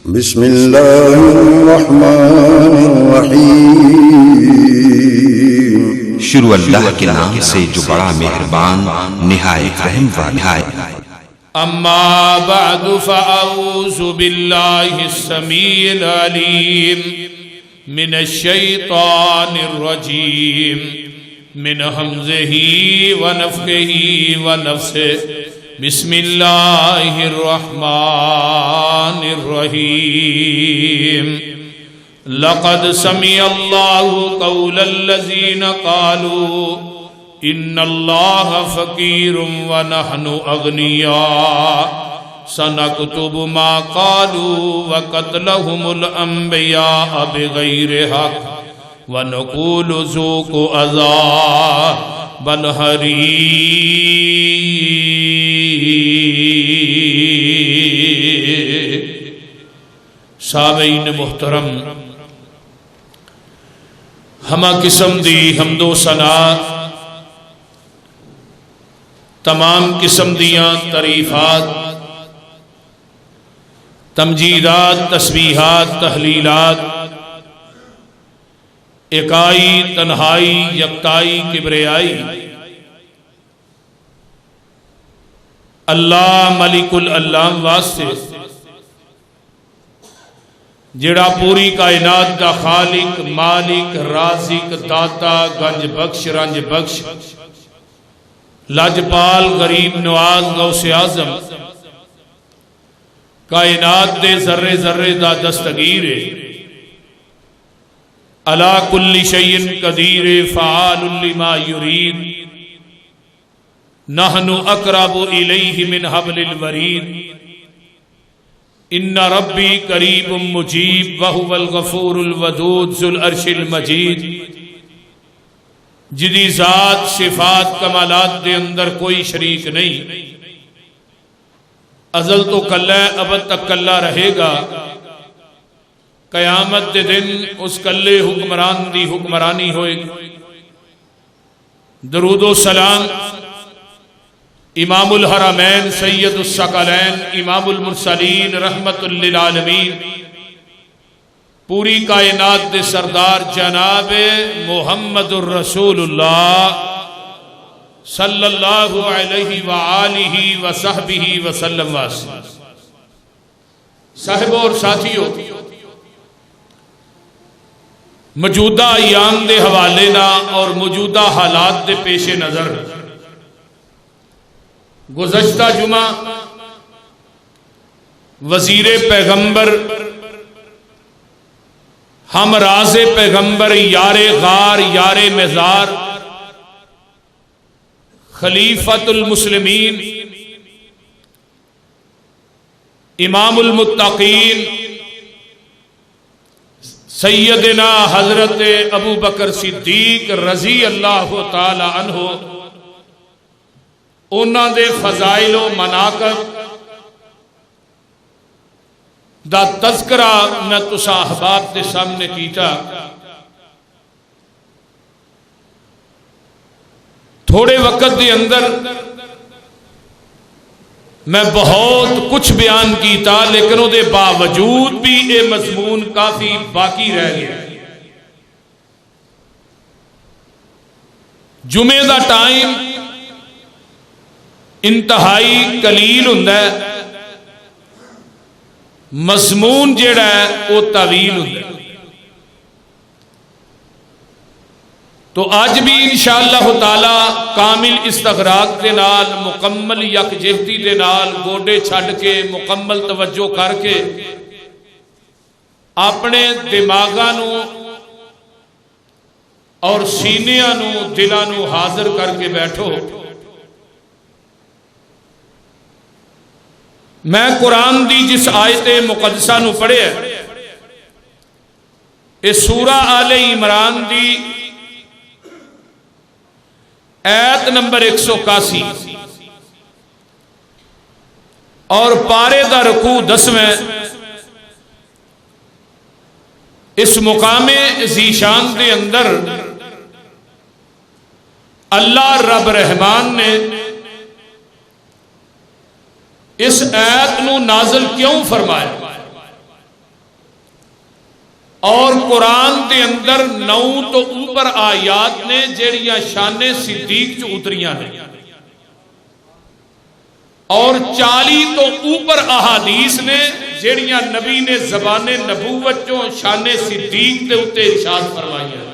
بسم اللہ الرحمن الرحیم، شروع اللہ کے نام سے جو بڑا مہربان نہایت رحم والا ہے۔ اما بعد فاعوذ باللہ السمیع العلیم من الشیطان الرجیم من حمزہ ونفخہ ونفثہ، بسم اللہ الرحمن الرحیم۔ لقد سمع اللہ قول الذین قالوا ان اللہ فقیر ونحن اغنیاء سنکتب ما قالوا وقتلهم الانبیاء بغیر حق ونقول ذوقوا عذاب الحریق۔ سامعین محترم، ہمہ قسم دی حمد و ثنا، تمام قسم دیاں تعریفات، تمجیدات، تسبیحات، تحلیلات، اکائی، تنہائی، یکتائی، کبریائی، اللہ ملک العلام واسطے جڑا پوری کائنات دا خالق، مالک، رازق، داتا، گنج بخش، رنج بخش، لاجپال، غریب نواز، غوث اعظم، کائنات دے ذرے ذرے دا دستگیر، علی کل شیء قدیر، فعال لما یرید، نحن اقرب الیہ من حبل الورید، ان ربی قریب مجیب وہو الغفور الودود ذو العرش المجید، جدی ذات، صفات، کمالات دے اندر کوئی شریک نہیں، ازل تو کلہ ہے، ابد تک کلہ رہے گا، قیامت دے دن اس کلے حکمران دی حکمرانی ہوئے گی۔ درود و سلام امام الحرمین سید الثقلین امام المرسلین رحمت للعالمین، پوری کائنات دے سردار جناب محمد الرسول اللہ صلی اللہ علیہ وآلہ وصحبہ وسلم واسطے۔ صاحب اور ساتھیوں، موجودہ ایام دے حوالے نہ اور موجودہ حالات دے پیش نظر گزشتہ جمعہ وزیر پیغمبر، ہم راز پیغمبر، یار غار، یار مزار، خلیفۃ المسلمین، امام المتقین سیدنا حضرت ابو بکر صدیق رضی اللہ تعالی عنہ، انہاں دے فضائل و مناقب دا تذکرہ میں تساں احباب دے سامنے کیتا۔ تھوڑے وقت دے اندر میں بہت کچھ بیان کیتا، لیکن او دے باوجود بھی یہ مضمون کافی باقی رہ گیا۔ جمعے دا ٹائم انتہائی قلیل ہوندا ہے، مضمون جیڑا ہے وہ طویل ہوندا ہے، تو آج بھی انشاءاللہ تعالی کامل استغراق دے نال، مکمل یکجہتی دے نال، گوڈے چھڈ کے، مکمل توجہ کر کے اپنے دماغاں نو اور سینیاں نو، دلاں نو حاضر کر کے بیٹھو۔ میں قرآن دی جس آیت مقدسہ نو پڑھے یہ سورہ آل عمران دی آیت نمبر 181 اور پارے دا رکوع 10ویں، اس مقام ذیشان دے اندر اللہ رب رحمان نے اس آیت نو نازل کیوں فرمایا؟ اور قرآن دے اندر 9 تو اوپر آیات نے جڑیاں شان صدیق چ اتریاں نے، اور 40 تو اوپر احادیث نے جڑیاں نبی نے زبان نبوت چوں شان صدیق دے اتے ارشاد فرمائیاں۔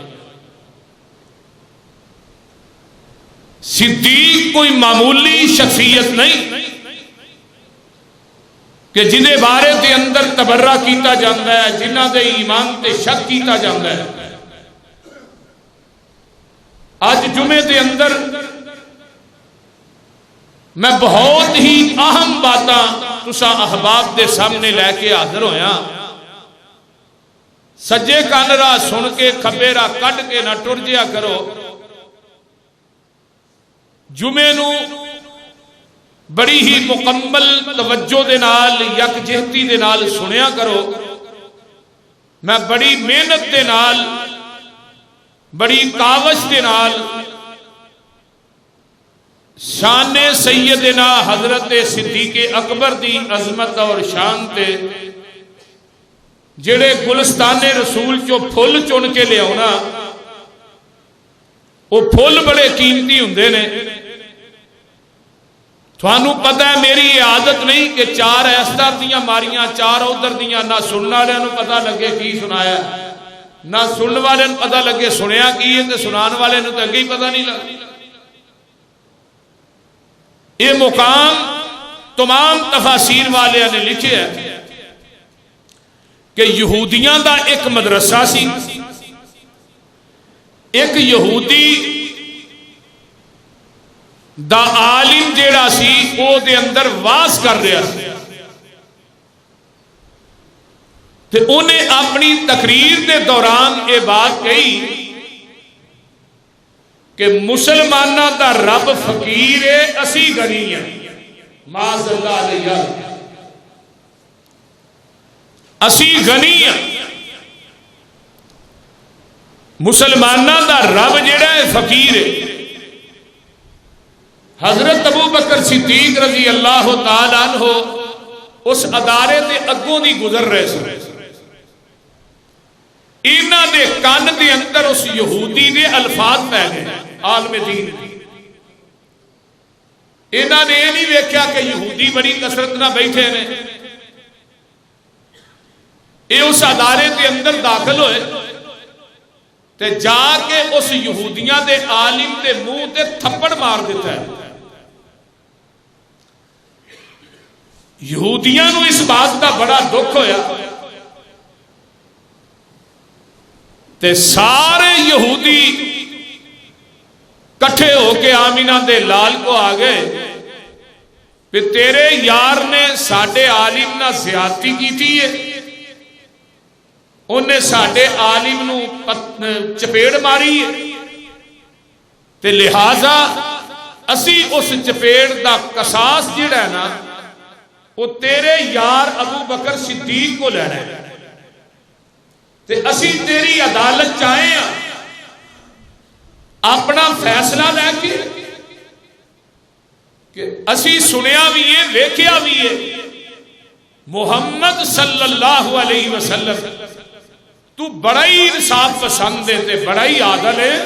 صدیق کوئی معمولی شخصیت نہیں کہ جنہیں بارے دے اندر تبرہ کیتا جاندہ ہے، جنہ دے ایمان تے شک کیتا جاندہ ہے۔ آج جمعے دے اندر میں بہت ہی اہم باتاں تسا احباب دے سامنے لے کے حاضر ہویا۔ سجے کان راہ سن کے کھبے راہ کٹ کے نہ ٹر جیا کرو۔ جمعے نو بڑی ہی مکمل توجہ دے نال یکجہتی دے نال سنیا کرو۔ میں بڑی محنت دے نال بڑی کاوش دے نال شان سیدنا حضرت صدیق اکبر دی عظمت اور شان تے جڑے گلستان رسول چو پھول چن کے لے آنا، وہ پھول بڑے قیمتی ہوندے نے۔ تھانوں پتہ ہے میری یہ عادت نہیں کہ 4 ایسٹر دیاں ماریاں 4 ادھر دیاں، نہ سننے والوں کو پتہ لگے کی سنایا، نہ سننے والے پتہ لگے سنیا کی ہے، سنان والے تو اگے ہی پتہ نہیں لگا۔ یہ مقام تمام تفاسیر والے نے لکھے ہے کہ یہودیاں دا ایک مدرسہ سی، ایک یہودی دا عالم جیڑا سی او دے اندر واز کر رہا سی، تے انہیں اپنی تقریر دے دوران یہ بات کہی کہ مسلمانہ دا رب فقیر ہے، اسی غنی ہیں، معاذ اللہ علیہ، اسی غنی ہیں۔ مسلمانہ دا رب جڑا ہے فقیر ہے۔ حضرت ابو بکر صدیق رضی اللہ تعالیٰ عنہ اس ادارے دے اگوں دی گزر رہے سے، انہاں دے کان دے اندر اس یہودی دے الفاظ پہ گئے، عالم دین۔ انہاں نے یہ نہیں ویکھیا کہ یہودی بڑی کثرت نہ بیٹھے نے، یہ اس ادارے دے اندر داخل ہوئے تے جا کے اس یہودیاں دے عالم دے منہ تے تھپڑ مار دیتا ہے۔ یہودیاں نو اس بات کا بڑا دکھ ہویا تے سارے یہودی کٹھے ہو کے آمینہ دے لال کو آ گئے کہ تیرے یار نے ساڈے عالم نہ زیادتی کی تھی ہے، انہیں ساڈے عالم نو چپیڑ ماری ہے، تے لہذا اسی اس چپیڑ دا قصاص جڑا ہے نا وہ تیرے یار ابو بکر صدیق کو لینا ہے، تے اسی تیری عدالت چاہے ہیں اپنا فیصلہ لے کے کہ اسی سنیا بھی ہے ویکھیا بھی ہے محمد صلی اللہ علیہ وسلم تو بڑا ہی انصاف پسند ہے تے بڑا ہی عادل ہے،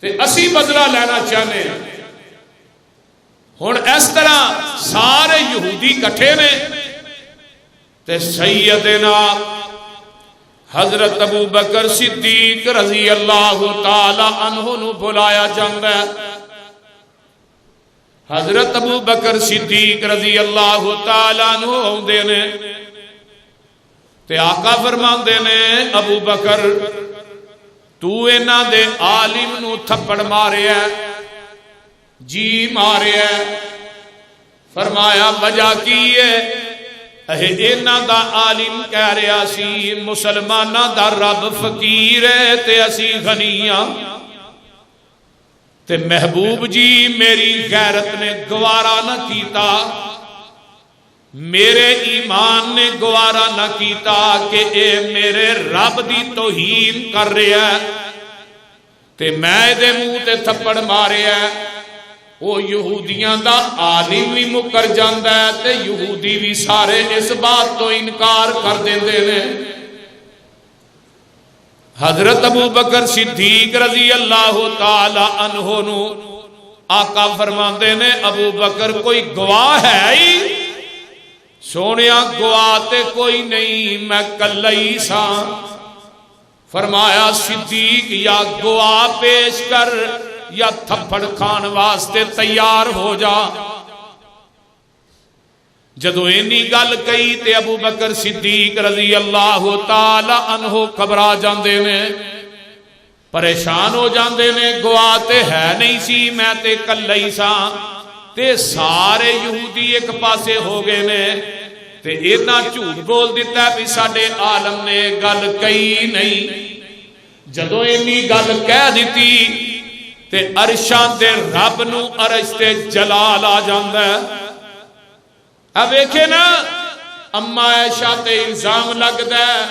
تے اسی بدلہ لینا چاہنے ہیں۔ ہن اس طرح سارے یہودی کٹھے نے تے سیدنا حضرت ابو بکر صدیق رضی اللہ تعالی عنہ نو بلایا جاندا ہے۔ حضرت ابو بکر صدیق رضی اللہ تعالی عنہ ہوندے نے تے آقا فرماندے نے ابو بکر تو انہاں دے عالم نو تھپڑ ماریا ہے؟ جی ماریا ہے۔ فرمایا وجہ کی ہے؟ انہاں دا عالم کہہ رہا سی مسلمانہ دا رب فقیر ہے تے اسی غنیاں، تے محبوب جی میری غیرت نے گوارا نہ کیتا، میرے ایمان نے گوارا نہ کیتا کہ اے میرے رب دی توہین کر رہا ہے، تے میں دے منہ تے تھپڑ ماریا ہے۔ وہ یہودیاں دا عالم بھی مکر جاندا ہے تے یہودی بھی سارے اس بات تو انکار کر دیندے نے حضرت ابو بکر صدیق رضی اللہ تعالی عنہ نو آقا فرماندے نے ابو بکر کوئی گواہ ہے ہی؟ سونیا گواہ تے کوئی نہیں، میں کلہ ہی سا۔ فرمایا صدیق یا گواہ پیش کر یا تھپڑ کھان واسطے تیار ہو جا۔ جدو اینی گل کئی تے ابو بکر صدیق رضی اللہ تعالی عنہ گھبرا جاندے نے، پریشان ہو جاندے نے، گواہ تے ہے نہیں سی، میں تے کلہ ہی سا۔ تے سارے یہودی ایک پاسے ہو گئے نے تے اینا جھوٹ بول دیتا ہے بھی ساڈے عالم نے گل کئی نہیں۔ جدو اینی گل کہہ دیتی تے عرشاں دے رب نو عرش تے جلال آ جاندا ہے۔ اب دیکھے نا اما عائشہ تے الزام لگدا ہے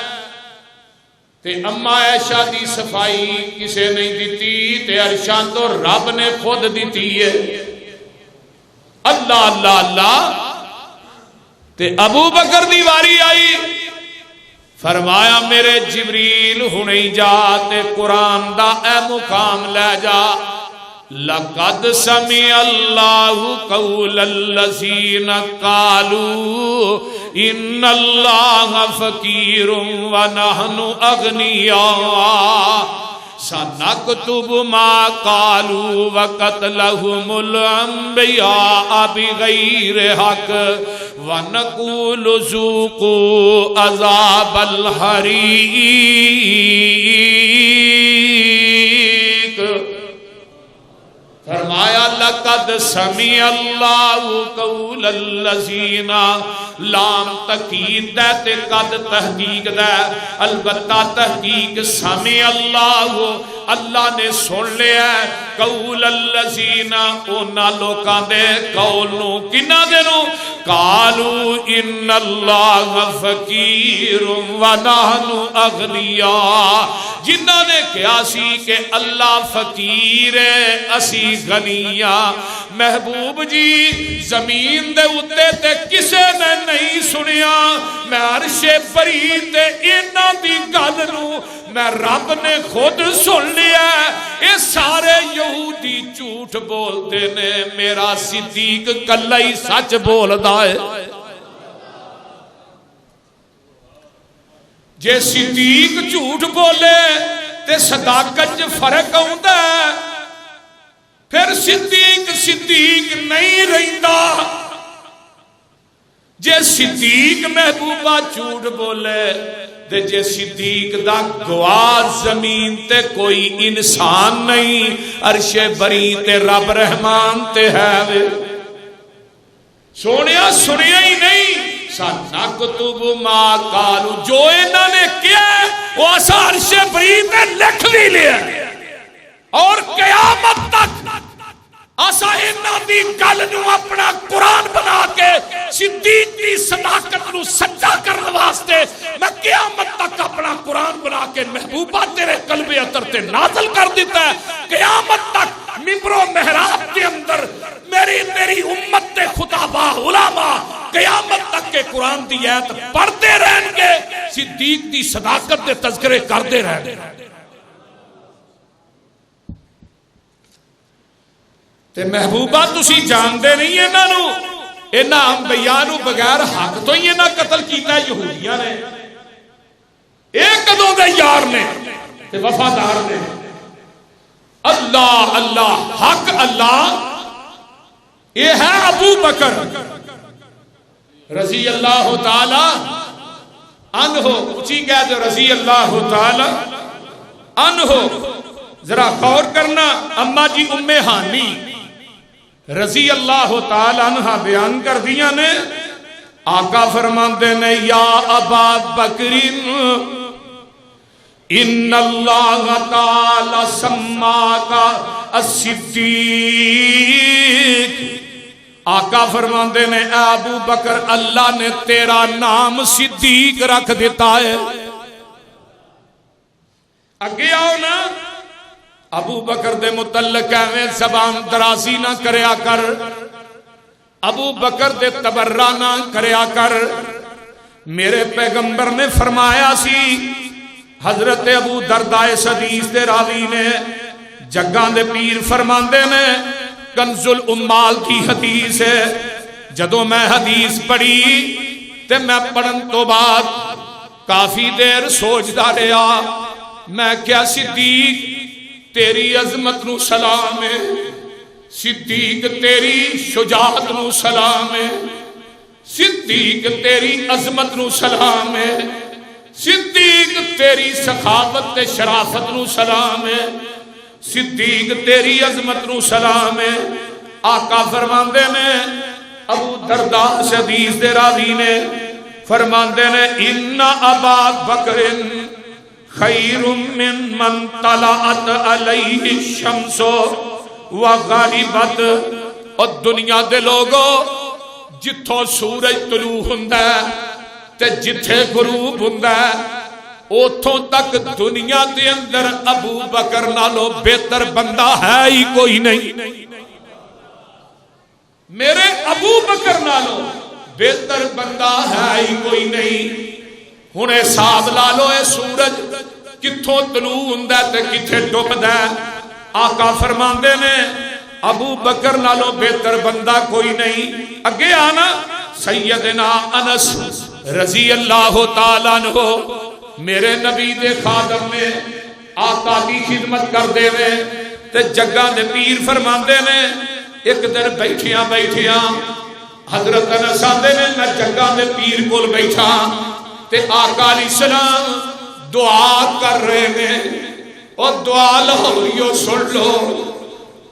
تے اما عائشہ دی صفائی کسے نہیں دیتی تے عرشاں تو رب نے خود دیتی ہے۔ اللہ اللہ اللہ۔ تے ابو بکر دی واری آئی، فرمایا میرے جبریل ہنے جا تے قرآن دا اے مقام لے جا۔ لقد سمع اللہ قول الذین قالوا ان اللہ فقیر ونحن اغنیاء سنکتب ما قالوا وقتلہم الانبیاء بغیر حق ونقول ذوقوا عذاب الحریق۔ فرمایا لقد سمع اللہ قول الذین، لام تقید دے تے قد تحقیق دے، البتہ تحقیق سمع اللہ، اللہ نے سن لیا ہے قول الذین، اونا لوکاں دے قول نو، کنہ دے نو؟ قالوا ان اللہ فقیر ونحن اغنیاء، جنہاں نے کہا سی کہ اللہ فقیر ہے اسی غنیاں۔ محبوب جی زمین دے اتے تے کسے نے نہیں سنیا، میں عرش بری تے اینا دی گل نو میں رب نے خود سن لیا ہے۔ اے سارے یہودی جھوٹ بولتے نے، میرا صدیق کلہ ہی سچ بول دائے۔ جے صدیق جھوٹ بولے تے صداقت فرق ہوتا ہے، پھر صدیق نہیں رہندا۔ جے صدیق محبوبہ جھوٹ بولے تے جے صدیق دا گواہ زمین تے کوئی انسان نہیں، عرش بری تے رب رحمان تے ہے وے۔ سونیا سنیا ہی نہیں، سنکتب ما قالوا، جو انہوں نے کیا وہ اسا عرش بری تے لکھ بھی لیا، اور قیامت تک اسا انہاں دی گل نو اپنا قرآن بنا کے صدیق دی صداقت نو سچا کرنے واسطے میں قیامت تک اپنا قرآن بنا کے محبوبہ تیرے قلب اطہر تے نازل کر دیتا ہے۔ قیامت تک ممبر و محراب کے اندر میری امت تے خطابہ علماء قیامت تک کے قرآن دی آیت پڑھتے رہیں گے، صدیق دی صداقت دے تذکرے کردے رہیں گے۔ تے محبوبہ تسی جان دے نہیں انہاں نو، انہاں انبیاء نو بغیر حق تو ہی انہاں قتل کیتا ہے یہودیاں نے۔ ایک کدوں دے یار نے تے وفادار نے۔ اللہ اللہ حق اللہ، یہ ہے ابو بکر رضی اللہ تعالی عنہ، اچھی کہہ دو رضی اللہ تعالی عنہ۔ ذرا غور کرنا، اما جی ام ہانی رضی اللہ تعالی عنہ بیان کر دیا نے، آقا فرماندے نے یا ابا بکرین ان اللہ تعالی سماکا الصدیق۔ آقا فرماندے نے اے ابو بکر اللہ نے تیرا نام صدیق رکھ دیتا ہے۔ اگے آؤ نا، ابو بکر دے متعلق ایویں زبان درازی نہ کریا کر، ابو بکر دے تبرہ نہ کریا کر۔ میرے پیغمبر نے فرمایا سی حضرت ابو درداء حدیث دے راوی نے جگاں دے پیر فرماندے نے کنز الامال کی حدیث ہے جدوں میں حدیث پڑھی تے میں پڑھن تو بعد کافی دیر سوچدا رہا میں کیا صدیق تیری عظمت نو سلام ہے صدیق تیری شجاعت نو سلام ہے صدیق تیری عظمت نو سلام ہے صدیق تیری سخاوت تے شرافت نو سلام ہے صدیق تیری عظمت نو سلام ہے آقا فرماندے نے ابو درداء حدیث دے راوی نے فرماندے نے ان ابا بکر خیر من طلعت علیہ الشمس وغربت اور دنیا دے لوگوں جتھوں سورج طلوع ہوندا ہے تے جتھے غروب ہوندا ہے اوتھوں تک دنیا دے اندر ابو بکر نالوں بہتر بندہ ہے ہی کوئی نہیں میرے ابو بکر نالوں بہتر بندہ ہے ہی کوئی نہیں ہن حساب لا لو اے سورج کتھوں طلوع ہوندا ہے تے کتھے ڈوبدا ہے آقا فرماندے نے ابو بکر نالوں بہتر بندہ کوئی نہیں اگے آنا سیدنا انس رضی اللہ تعالیٰ عنہ میرے نبی دے خادم نے آقا کی خدمت کر دے میں تے جگہ دے پیر فرماندے نے ایک دن بیٹھیاں حضرت انس آندے نے میں جگہ دے پیر کول بیٹھا تے آقا علیہ السلام دعا کر رہے ہیں اور دعا لاہوریو سن لو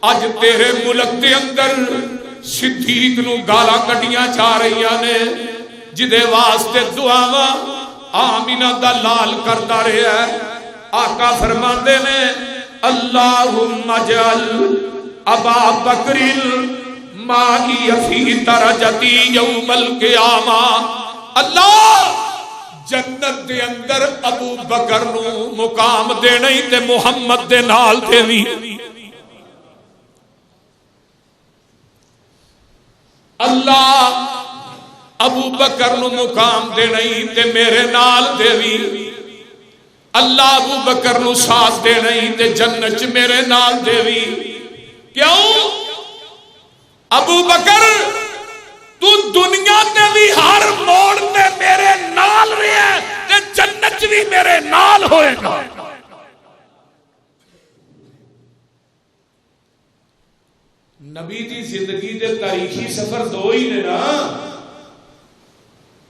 اج تیرے ملک دے اندر صدیق نو گالا کٹیاں جا رہی نے جدے واسطے دعاواں آمینہ دا لال کرتا رہا ہے آقا فرماندے نے اللہم اجعل ابا بکر مائی فی درجتی یوم القیامہ اللہ جنت دے اندر ابو بکر نو مقام دینا ہی تے محمد دے نال دیوی اللہ ابو بکر نو مقام دینا ہی تے میرے نال دیوی اللہ ابو بکر نو ساتھ دینا ہی تے جنت میرے نال دیوی کیوں ابو بکر تو دنیا تے بھی ہر موڑ تے میرے نال رہے تے جنت بھی میرے نال ہوئے گا نبی دی زندگی دے تاریخی سفر دو ہی نے نا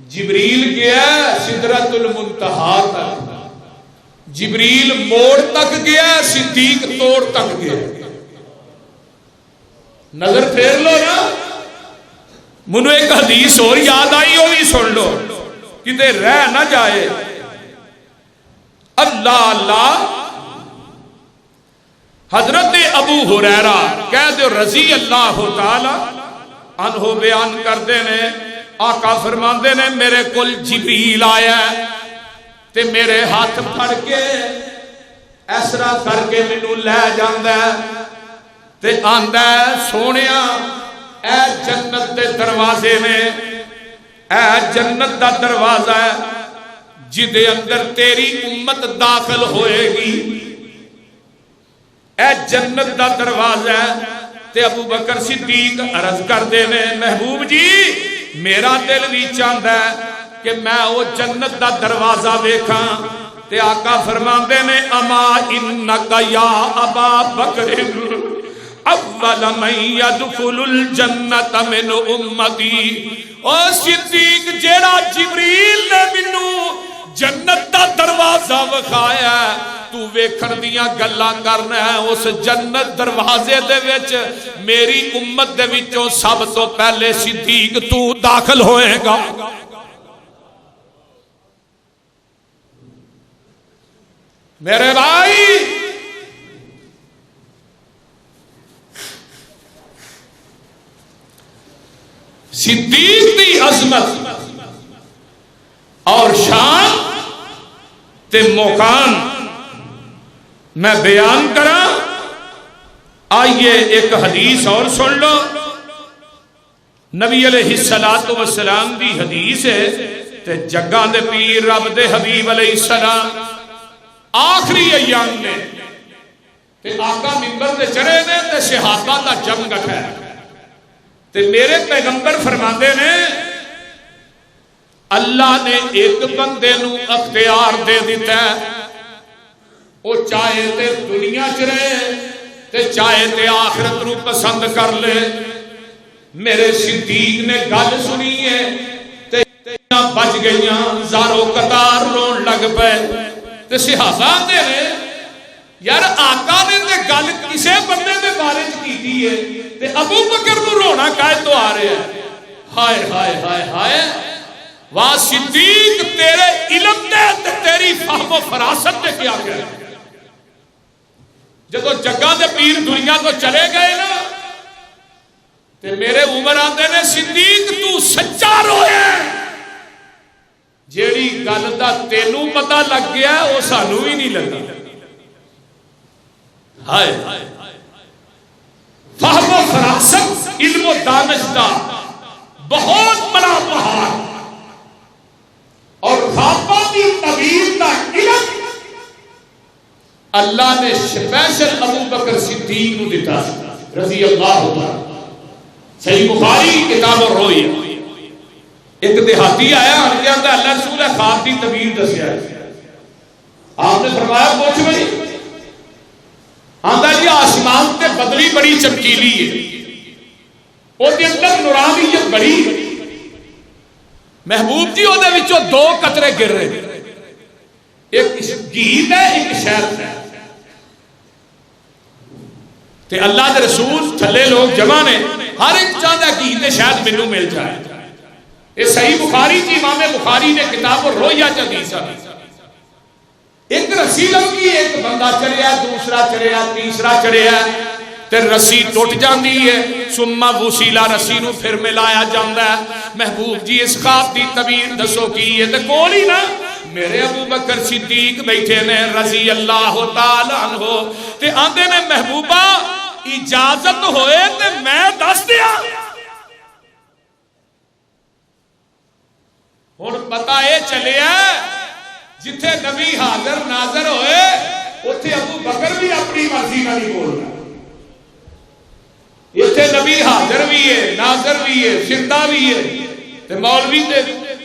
جبریل گیا سدرۃ المنتہا تک جبریل موڑ تک گیا صدیق توڑ تک گیا نظر پھیر لو نا منو ایک حدیث اور یاد آئی وہ بھی سن لو کتے رہ نہ جائے اللہ اللہ حضرت ابو ہریرہ کہہ دے رضی اللہ تعالی عنہ بیان کر دے نے آقا فرماندے نے میرے کل جبریل آیا تے میرے ہاتھ پھڑ کے ایسرا کر کے مینوں لے جاندا تے آندا سونیا اے جنت دے دروازے میں اے جنت دا دروازہ ہے جدے اندر تیری امت داخل ہوئے گی اے جنت دا دروازہ ہے تے ابو بکر صدیق عرض کر دے نے محبوب جی میرا دل بھی چاہتا ہے کہ میں وہ جنت دا دروازہ ویکھاں تے آقا فرماندے نے اما انکا یا ابا بکر اول من يدخل الجنت من امتی او صدیق جیڑا جبریل نے مینوں جنت دا دروازہ وکھایا تو ویکھن دیاں گلاں کرنا ہے اس جنت دروازے دے وچ میری امت دے وچوں سب تو پہلے صدیق تو داخل ہوئے گا میرے بھائی صدیق دی عظمت اور شان تے مقام میں بیان کرا آئیے ایک حدیث اور سن لو نبی علیہ السلام دی حدیث ہے تے جگاں دے پیر رب دے حبیب علیہ السلام آخری ایام نے تے آقا منبر تے چڑھے نے تے صحابہ دا جم گٹھا ہے تے میرے پیغمبر فرماندے نے اللہ نے ایک بندے نو اختیار دے دیتا ہے، وہ چاہے تے دنیا چ رہے تے چاہے تے آخرت نو پسند کر لے۔ میرے صدیق نے گل سنی ہے تے بچ گئیاں، زارو قطار رون لگ پے تے صحابہ دے نے یار آقا نے تے گل کسے بندے دے بارے چ کیتی ہے تے ابو بکر نو رونا کائے تو آ رہے ہیں۔ ہائے ہائے ہائے ہائے، واہ صدیق تیرے علم دے تے تیری فہم و فراست دے کیا کہہ رہے؟ جدو جگہ دے پیر دنیا تو چلے گئے نا تے میرے عمر آندے نے صدیق تو سچا رویا، جیڑی گل دا تینوں پتہ لگ گیا وہ سانوں ہی نہیں لگا۔ ہائے فہم و فراست، علم و دانش دا بہت بڑا پہاڑ اور خوابوں کی تعبیر دا علم اللہ نے سپیشل ابو بکر صدیق نو دیتا رضی اللہ عنہ۔ صحیح بخاری کتاب الرؤیا، ایک دیہاتی آیا ان کے اندر اللہ رسول خواب کی تعبیر دسیا ہے۔ آپ نے فرمایا پوچھ بھائی، آندا جی آسمان تے بدلی بڑی چمکیلی ہے، وہ دے اندر نورانیت بڑی ہے، محبوب جی وہ دے وچوں دو قطرے گر رہے ہیں، ایک گھی ہے ایک شہد ہے، تے اللہ دے رسول تھلے لوگ جمع نے، ہر ایک چاہتا ہے گھی تے شہد مینوں مل جائے۔ یہ صحیح بخاری جی، امام بخاری نے کتاب الرؤیا چ حدیث ہے، ایک رسی لگی، ایک بندہ چڑھیا، دوسرا چڑھیا، تیسرا چڑھیا تے رسی ٹوٹ جاندی ہے، ثم وصیلا رسی نو پھر ملایا جاندا ہے۔ محبوب جی اس خواب دی تعبیر دسو کی ہے؟ تے کول ہی نا میرے ابو بکر صدیق بیٹھے نے رضی اللہ تعالی عنہ تے آندے نے محبوبہ اجازت ہوئے تے میں دس دیا۔ ہن پتہ اے چلیا جتھے نبی حاضر ناظر ہوئے اوتھے ابو بکر بھی اپنی مرضی نال نہیں بولدا، ایتھے نبی حاضر بھی ہے، ناظر بھی ہے، زندہ بھی ہے تے مولوی تے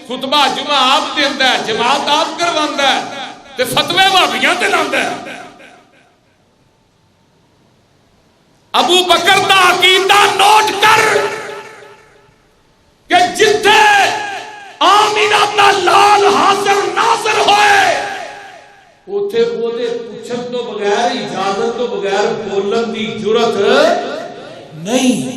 خطبہ جمعہ آپ دیندا ہے، جماعت آپ کرواندا ہے تے فتوی بھابیاں تے لاندا ہے۔ ابو بکر دا عقیدہ نوٹ کر کہ جتھے آمینہ دا لال حاضر ناظر ہوئے اوتھے بولے پوچھن تو بغیر، اجازت تو بغیر بولن دی جرت نہیں۔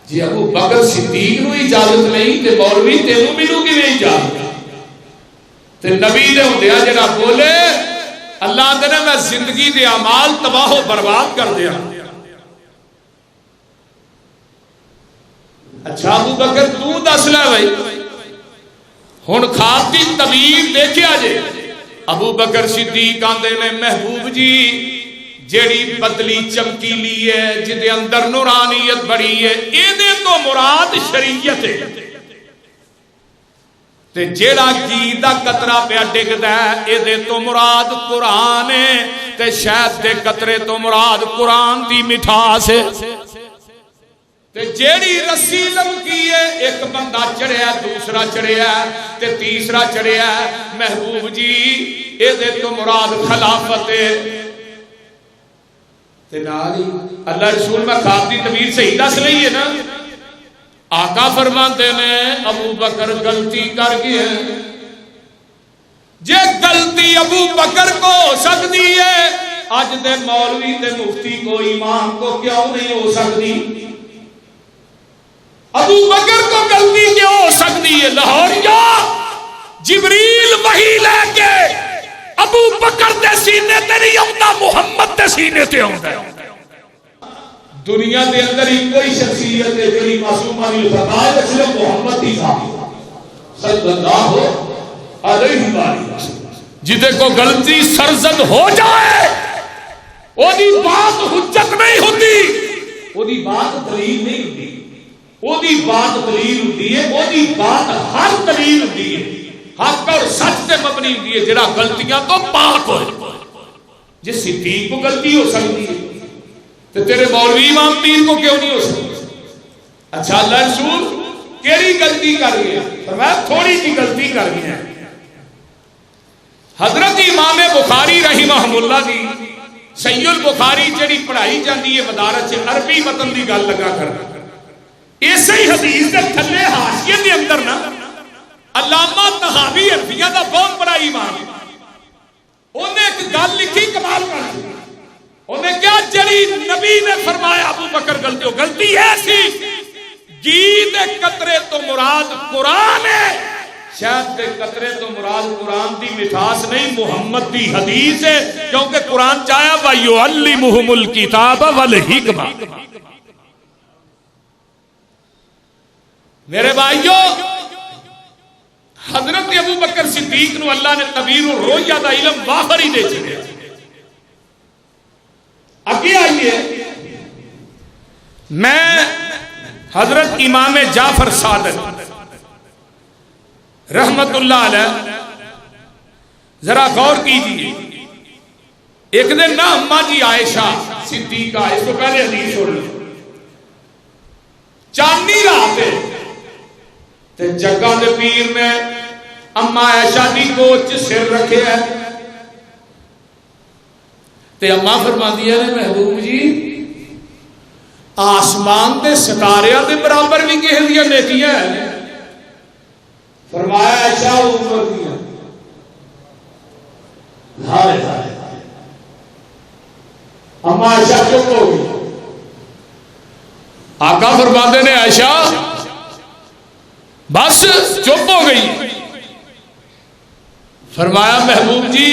جی ابو بکر صدیق نو اجازت نہیں تے مولوی تینوں ملو گی نہیں اجازت؟ تے نبی دے ہوندیا جڑا بولے اللہ دے میں زندگی دے اعمال تباہ و برباد کر دیا۔ اچھا ابو بکر تو دس لے بھائی، ہن خواب دی تعبیر دیکھیا جے۔ ابو بکر صدیق آندے نے محبوب جی جیڑی بدلی چمکیلی ہے جدے اندر نورانیت بڑی ہے ایدے تو مراد شریعت ہے، تے جیڑا گھی دا قطرہ پہ ڈگدا ہے ایدے تو مراد قرآن ہے، تے شہد دے قطرے تو مراد قرآن دی مٹھاس ہے۔ تے جیڑی رسی لمکی ہے ایک بندہ چڑھیا، دوسرا چڑھیا تے تیسرا چڑھیا، محبوب جی ایدے تو مراد خلافت ہے۔ تے ناری اللہ رسول میں خواب دی تعبیر صحیح دس رہی ہے نا؟ آقا فرماتے نے ابو بکر غلطی کر گئے، جے غلطی ابو بکر کو ہو سکتی ہے اج دے مولوی تے مفتی کو امام کو کیوں نہیں ہو سکتی؟ ابو بکر کو غلطی کیوں ہو سکتی ہے؟ لاہوریا جبریل وحی لے کے ابو بکر دے سینے تے نہیں آندا، محمد دے سینے تے آندا ہے۔ دنیا دے اندر ہی کوئی شخصیت ہے جڑی معصومہ نہیں فرمایا ہے صرف محمد ہی صلی اللہ علیہ وسلم۔ جدے کو غلطی سرزد ہو جائے وہ دی بات حجت نہیں ہوتی، وہ دی بات دلیل نہیں ہوتی، وہ دی بات دلیل ہوتی ہے، وہ دی بات حق دلیل ہوتی ہے، حق اور اور سچ تے مبنی ہوندی ہے جڑا غلطیاں تو پاک ہوئے. جس صدیق کو غلطی ہو سکتی ہے تو تیرے مولوی امام پیر کو کیوں نہیں ہو سکتی؟ اچھا اللہ رسول کیڑی غلطی کر گیا؟ فرمایا تھوڑی سی غلطی کر گیا. حضرت امام بخاری رحمہ اللہ دی صحیح البخاری جڑی پڑھائی جاتی ہے مدارج عربی متن دی گل لگا کر اسی ہی حدیث کے تھلے حاشیے کے اندر نا علامہ طحاوی عربیہ دا بہت بڑا امام انہیں ایک گل لکھی کمال کر انہیں کیا جڑی نبی نے فرمایا ابو بکر غلطی ہو غلطی ایسی گیت قطرے تو مراد قرآن ہے شاید کے قطرے تو مراد قرآن دی مٹھاس نہیں محمد دی حدیث ہے کیونکہ قرآن چاہیا وَيُعَلِّمُهُمُ الْكِتَابَ وَالْحِكْمَةَ. میرے بھائیو حضرت ابو بکر صدیق نو اللہ نے تعبیر الرؤیا دا علم واخر ہی دے چھڑیا. اگے آئیے میں حضرت امام جعفر صادق رحمت اللہ علیہ ذرا غور کیجئے. ایک دن نا اماں جی عائشہ صدیقہ اس کو پہلے حدیث چھوڑ لو چاندنی رات تے جگہ دے پیر میں اما عائشہ دی کوچ سر رکھے ہے تے اما فرما دیا نے محبوب جی آسمان دے ستاریاں دے برابر بھی کہہ دیا نیکیاں ہے. فرمایا عائشہ عمر دیا اما عائشہ چپ ہو گئی. آقا فرماتے نے عائشہ بس چپ ہو گئی. فرمایا محبوب جی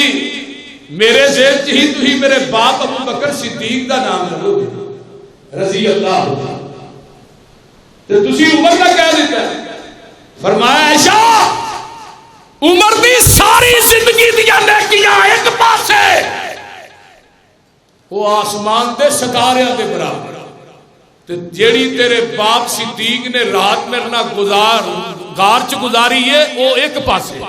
میرے ذہن ہی تو ہی میرے باپ ابو بکر صدیق دا نام لو رضی اللہ تو تسی عمر کا کہہ دیتا ہے. فرمایا عائشہ عمر دی ساری زندگی دیا نیکیاں ایک پاسے وہ آسمان دے ستاریاں دے برابر تو جیڑی تیرے باپ صدیق نے رات میرے نہ غار چ گزاری ہے وہ ایک پاسے.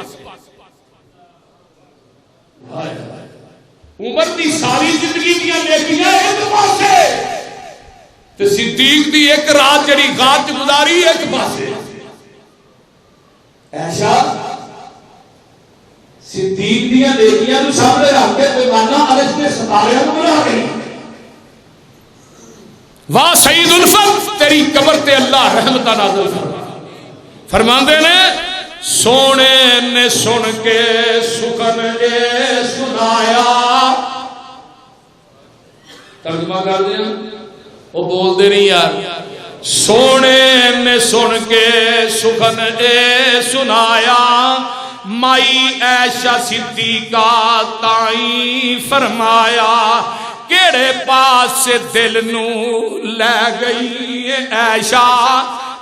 عمر دی ساری زندگی دیا نیکیاں ایک پاسے تو صدیق دی ایک رات جڑی غار چ گزاری ایک پاسے. ایسا صدیق دیا نیکیاں تو سامنے رکھ کے پیمانہ عرش نے ستاریاں کو بنا گئی. واہ سید الفت تیری قبر تے اللہ رحمتہ نازل فرماندے نے سونے نے سن کے سخن اے سنایا. ترجمہ کر دیں وہ بول دے نہیں یار. سونے نے سن کے سخن اے سنایا مائی عائشہ صدیقہ تائیں فرمایا کیڑے پاس سے دل نو لے گئی عائشہ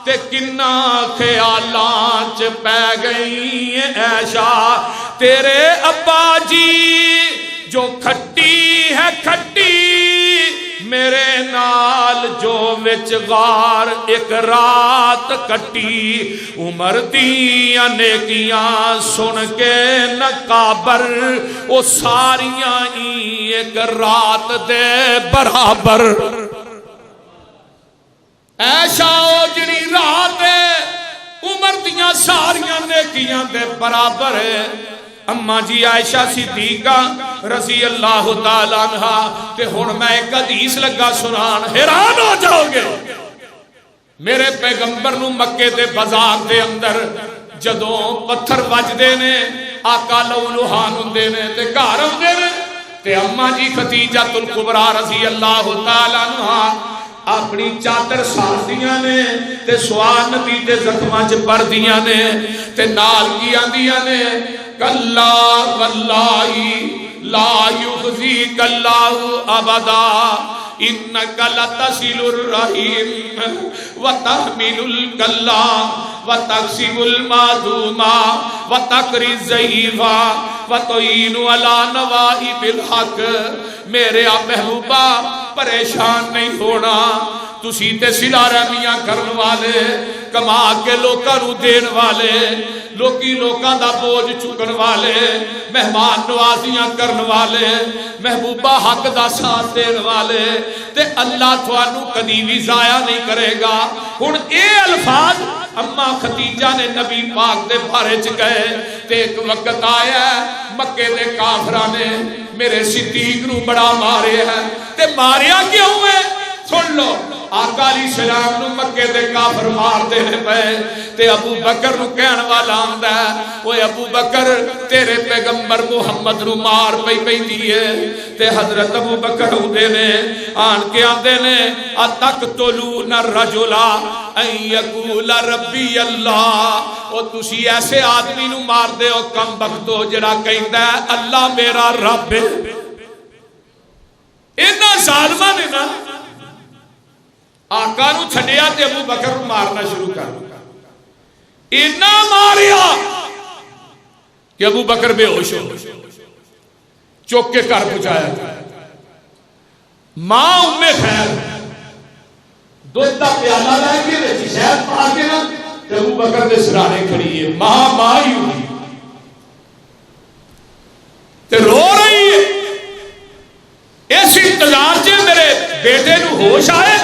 تے کنا خیالاں چ پے گئی عائشہ. تیرے ابا جی جو کھٹی ہے کھٹی میرے نال جو وچ غار ایک رات کٹی. عمر دیاں نیکیاں سن کے نقابر او ساریاں ایک رات دے برابر. ایشا او جڑی رات ہے عمر دیاں ساریاں نیکیاں دے برابر ہے. اما جی عائشہ صدیقہ رضی اللہ تعالیٰ عنہ تے ہن میں ایک حدیث لگا سنان حیران ہو جاؤ گے. میرے پیغمبر نو مکے دے بازار دے اندر جدوں پتھر وجدے نے آقا لو لوہان ہوندے نے تے گھر ہوندے نے تے اما جی ختیجہ الکبریٰ رضی اللہ تعالیٰ عنہ اپنی چادر ساردیاں نے تے سوال نبی دے زخماں چ پردیاں نے تے نال کی آندیاں نے کلا واللہ لا یخزیک اللہ ابدا انک لتصل الرحیم وتحمل الکلا وتکسب المعدوم وتقری الضعیف وتعین علی نوائب الحق. میرے محبوبہ پریشان نہیں ہونا تسی تے صلہ رحمیاں کرن والے کما کے لوکاں نوں دین والے، لوکاں دا بوجھ چکن والے، مہمان نوازیاں کرن والے، محبوبہ حق دا ساتھ دین والے، تے اللہ تھانوں کدی بھی ضائع نہیں کرے گا۔ ہن اے الفاظ اما خدیجہ نے نبی پاک دے بارے چ گئے تے ایک وقت آیا مکے دے کافراں نے میرے صدیق نو بڑا ماریا ہے، تے ماریا کیوں ہے؟ سن لو، آقا علیہ السلام نو مکے دے کافر مار دے پے تے ابو بکر نو کہن والا آندا ہے اوے ابو بکر تیرے پیغمبر محمد نو مار پئی پیندی ہے، تے حضرت ابو بکر ہوندے نے آن کے آندے نے اتقتلون الرجل ان یقول ربی اللہ، او تسی ایسے آدمی نو مار دے او کم بختو جڑا کہندا ہے اللہ میرا رب ہے۔ انہاں ظالماں نے نا آقا نو چھڈیا تے ابو بکر نو مارنا شروع کر دیا، اینا ماریا کہ ابو بکر بے ہوش ہو چوک کے گھر پہنچایا۔ ماں ام خیر دودھ کا پیالہ لے کے وچ شہد پا کے نا تے ابو بکر دے سرانے کھڑی ہے، ماں ہی ہوئی تے رو رہی ہے، اس انتظار سے میرے بیٹے نو ہوش آئے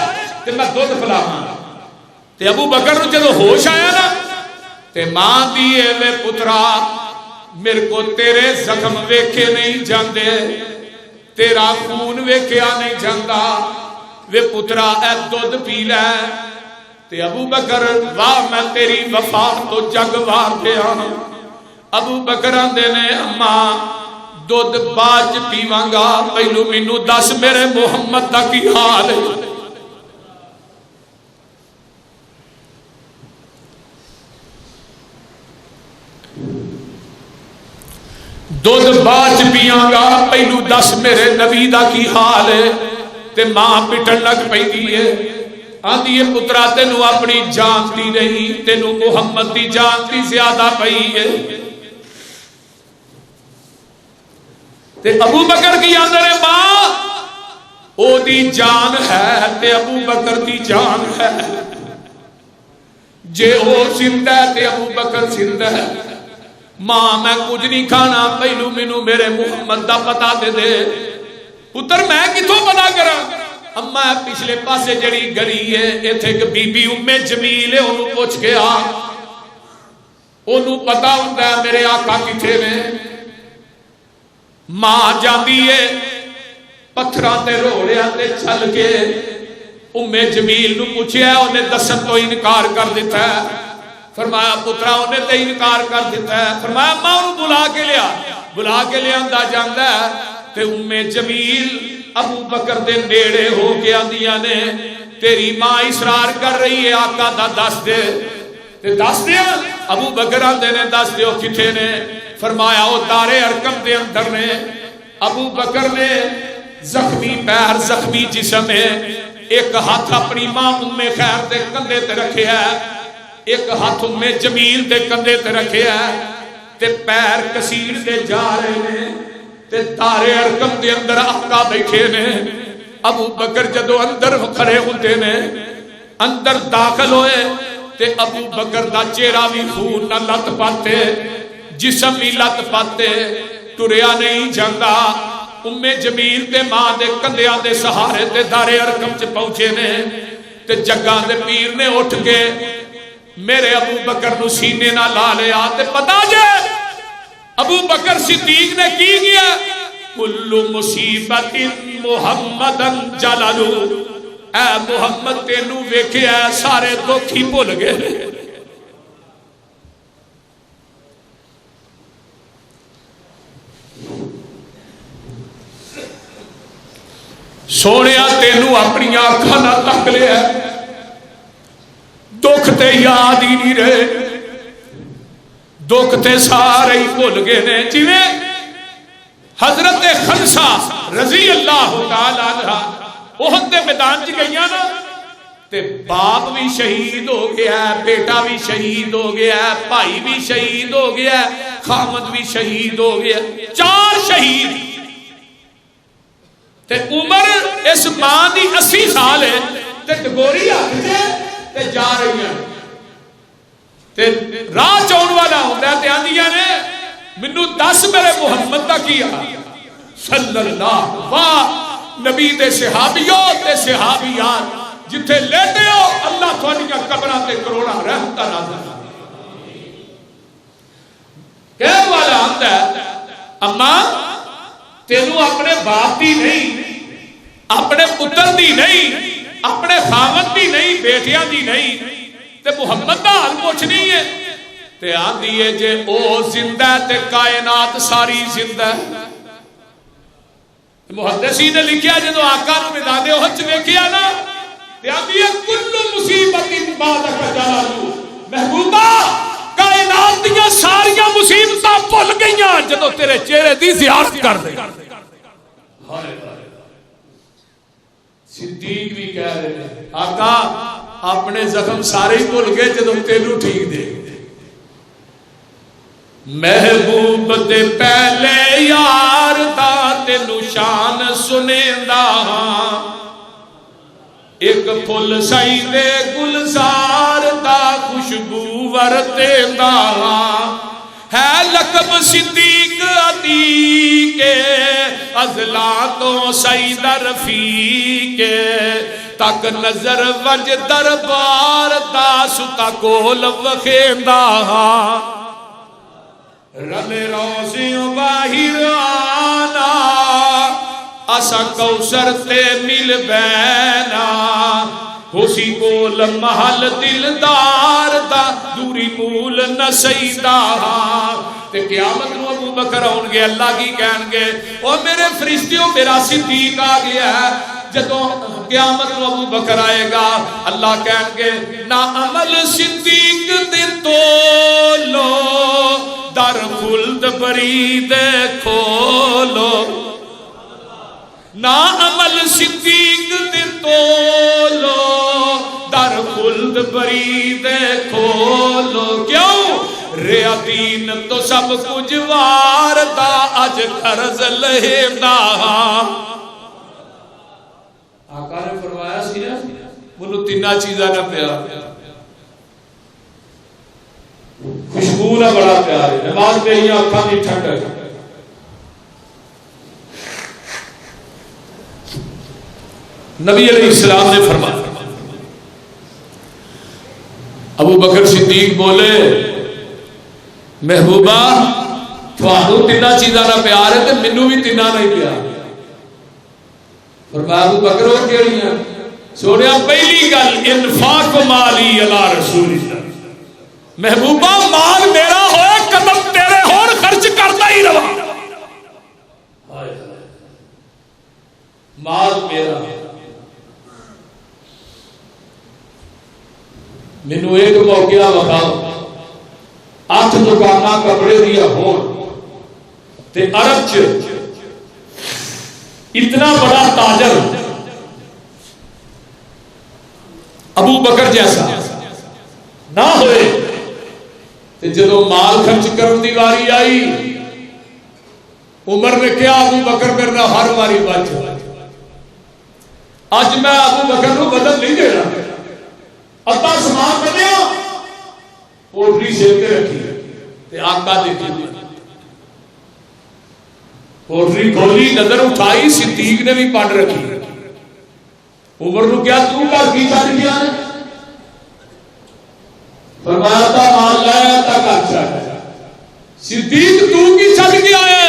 تے میں دودھ پلاواں، تے ابو بکر نو جدوں ہوش آیا نا تے ماں دیے وے پترا میرے کو تیرے زخم ویکھے نہیں جاندے، تیرا خون ویکھیا نہیں جاندا، وے پترا اے دودھ پی لے۔ تے ابو بکر واہ میں تیری وفا تو جگ وار گیا۔ ابو بکر آندے نے اماں دودھ بعد پیواں گا، پہلو مینوں دس میرے محمد دا کی حال ہے۔ دودھ بعد پیاں گا، پہلو دس میرے نبی دا کی حال ہے۔ تے ماں پٹن لگ پئی ہے، آندی ہے پترا تینوں اپنی جان دی نہیں، تینوں محمد دی جان دی زیادہ پئی ہے۔ تے ابو بکر کی آندر ہے ماں او دی جان ہے تے ابو بکر دی جان ہے، جے او زندہ ہے تے ابو بکر زندہ ہے۔ ماں میں کچھ نہیں کھانا، پہلو مینوں میرے محمد دا پتا دے دے۔ پتر میں کتوں پتا کرا؟ اما پچھلے پاسے جڑی گلی ہے ایتھے ایک بی بی ام جمیل ہے، انہوں پوچھ کے آ، انہوں پتا ہوندا ہے میرے آقا کتھے نے۔ ماں جاندی ہے پتھراں تے روڑیاں تے چل کے ام جمیل نو پوچھیا، انہیں دسن تو انکار کر دیتا ہے۔ فرمایا پترا انہیں تے انکار کر دیتا ہے۔ فرمایا ماں انہوں بلا کے لے آندا جاندا ہے تے ام جمیل ابو بکر دے نیڑے ہو کے آندیاں نے تیری ماں اصرار کر رہی ہے آقا دا دس دے، تے دس دیا۔ ابو بکر آندے نے دس دیو کتھے نے؟ فرمایا وہ دار ارکم دے اندر نے۔ ابو بکر نے زخمی پیر زخمی جسم ہے، ایک ہاتھ اپنی ماں ام خیر دے کندھے تے رکھے ہے، ایک ہاتھ ام جمیل دے کندھے تے رکھے ہے، تے پیر کسیڑ دے جا رہے نے، تے دار ارکم دے اندر آقا بیٹھے نے۔ ابو بکر جدو اندر کھڑے ہوتے نے، اندر داخل ہوئے تے ابو بکر دا چہرہ بھی خون نہ لت پاتے، جسم بھی لت پاتے، ٹریا نہیں جاندا۔ ام جمیل تے ماں دے کندھیاں دے سہارے تے دار ارکم چ پہنچے نے، تے جگاں دے پیر نے اٹھ کے میرے ابو بکر نو سینے نہ لا لیا تے پتا جے ابو بکر صدیق نے کی گیا، کل مصیبت محمدن جلالو، اے محمد تینوں ویکھیا سارے دکھ ہی بھول گئے۔ سونیا تینوں اپنی آنکھاں نہ تک لیا، دکھ تے یاد ہی نہیں رہے، دکھ تے سارے ہی بھول گئے نے۔ جویں حضرت خنسا رضی اللہ تعالی عنہ احد دے میدان چ گئیاں نا، تے باپ بھی شہید ہو گیا ہے، بیٹا بھی شہید ہو گیا ہے، بھائی بھی شہید ہو گیا ہے، خامد بھی شہید ہو گیا، 4 شہید۔ تے عمر اس ماں دی 80 سال ہے، تے ڈگوری ہاتھ تے جا رہی ہیں۔ تے راہ چون والا ہوتا ہے تے آندیاں نے مینوں دس میرے محمد دا کی حال صلی اللہ واہ نبی دے صحابیوں تے صحابیات جتھے لیٹے ہو اللہ تھوڑیاں قبراں تے کروڑاں رحمتاں نازل کہنے والا آتا ہے اما تینوں اپنے باپ دی نہیں اپنے پتر دی نہیں اپنے خاوند دی نہیں بیٹیاں دی نہیں تے محمد دا حال پوچھنی ہے تے آندی ہے جے او زندہ ہے تے کائنات ساری زندہ ہے محدثین نے لکھیا جدو آقا نو میدان احد ویکھیا نا تے آندی ہے کل مصیبت بعدک جلالو محبوبہ کائنات دیاں ساریاں مصیبتاں بھول گئیاں جدو تیرے چہرے دی زیارت کر دے صدیق بھی کہہ رہے ہیں آقا اپنے زخم سارے ہی بھول گئے جدو تینوں ٹھیک دے محبوب دے پہلے یار دا تینوں شان سنیندا ایک پھل سائی دے گلزار دا خوشبو ورتیندا ہے لقب صدیق عتیق ازلا تو سعید رفیق تک نظر وج دربار دا ستا کول وخیندا رن روزیوں باہر آنا اسا کوثر تے مل بینا خوشی کول محل دلدار دا دوری مول نسیدہ تے قیامت نو ابو بکر آن گے اللہ کی کہن گے او میرے فرشتیوں میرا صدیق آ گیا ہے جدو قیامت نو ابو بکر آئے گا اللہ کہن گے نا عمل صدیق دے تولو در خلد برید کھولو نا عمل صدیق دے تولو در خلد برید کھولو کیوں ریا دین تو سب کچھ واردا اج قرض لہندا آقا نے فرمایا سی نا منو تینا چیزاں نہ پیار خوشبو نہ بڑا پیار ہے نماز پہ ہی آنکھاں دی ٹھنڈک نبی علیہ السلام نے فرمایا ابو بکر صدیق بولے محبوبہ تھانوں تینا چیزاں نہ پیار ہے تے مینوں بھی تینا نہیں پیار فرمایا ابو بکر اور کیڑی ہیں سونیا پہلی گل انفاق مالی علی رسول اللہ محبوبہ مال میرا ہوئے قدم تیرے ہون خرچ کرتا ہی رہا مال میرا مینوں ایک موقع وکھاؤ 8 دکاناں کپڑے دیا ہون تے عرب چ اتنا بڑا تاجر ابو بکر جیسا نہ ہوئے تے جدو مال خرچ کرن دی واری آئی عمر نے کیا ابو بکر میرے نہ ہر واری بچ اج میں ابو بکر نو بدل نہیں دینا ادھا سامان بنیا پوٹری سیل کے رکھی تے آقا دیتی پوٹری کھولی نظر اٹھائی صدیق نے بھی پڑھ رکھی عمر نو کیا تو کر کی چل گیا فرمایا تھا مان لایا تھا اچھا ہے صدیق تو کی چل گیا ہے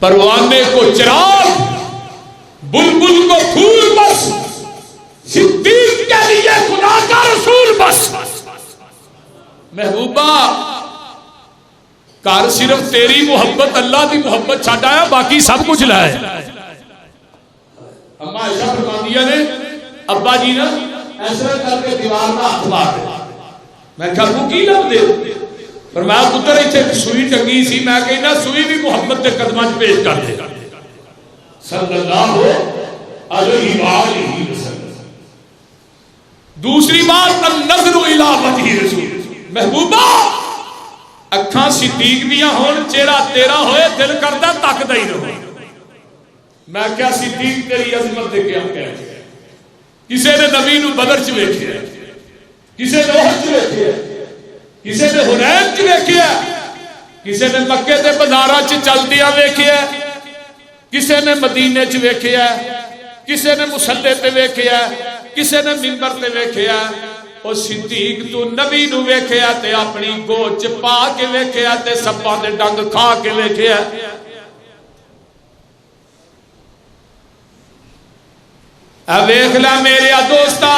پروانے کو چراغ بلبل کو پھول بس صدیق کے لیے خدا کا رسول بس محبوبہ کار صرف تیری محبت اللہ دی محبت چھٹ آیا باقی سب کچھ لائے اما ایسا فرماندیا نے ابا جی نا ایسا کر کے دیوار میں ہاتھ مار دے میں کہا وہ کی لب دے فرمایا پتر ایتھے سوئی ٹنگی سی میں کہنا سوئی بھی محمد کے قدماں پیش کر دے صلی اللہ علیہ وآلہ وسلم دوسری بات النظر الی وجہ رسول محبوبہ اکھاں صدیق دیاں ہون چہرہ تیرا ہوئے دل کردا تکدا ہی رہو میں کیا صدیق تیری عظمت دے کیا کہہ کسی نے نبی نو بدر چ ویکھیا، کسی نے احد چ ویکھیا، کسی نے حنین چ ویکھیا، کسی نے مکے دے بازاراں چ چلدیاں ویکھیا، کسی نے مدینے چ ویکھیا، کسی نے مصلی تے ویکھیا، کسی نے منبر تے ویکھیا۔ او صدیق تو نبی نو ویکھیا تے اپنی گود چ پا کے ویکھیا تے سپاں دے ڈنگ کھا کے ویکھیا۔ اے ویکھ لے میرے دوستا،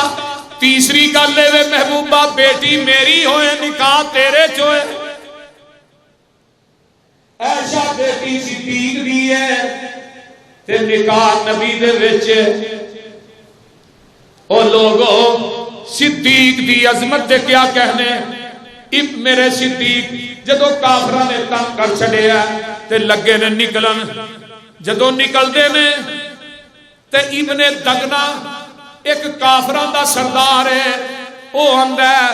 تیسری گل اے محبوبہ بیٹی میری ہوئے نکاح تیرے چ ہوئے۔ ایشا بیٹی صدیق دی ہے تے نکاح نبی دے وچ۔ او لوگو صدیق دی عظمت دے کیا کہنے، میرے صدیق جدو کافراں نے تنگ کر چھڑیا تے لگے نے نکلن، جدو نکل دے نے تے ابن دگنا ایک کافراں دا سردار ہے، او آندا ہے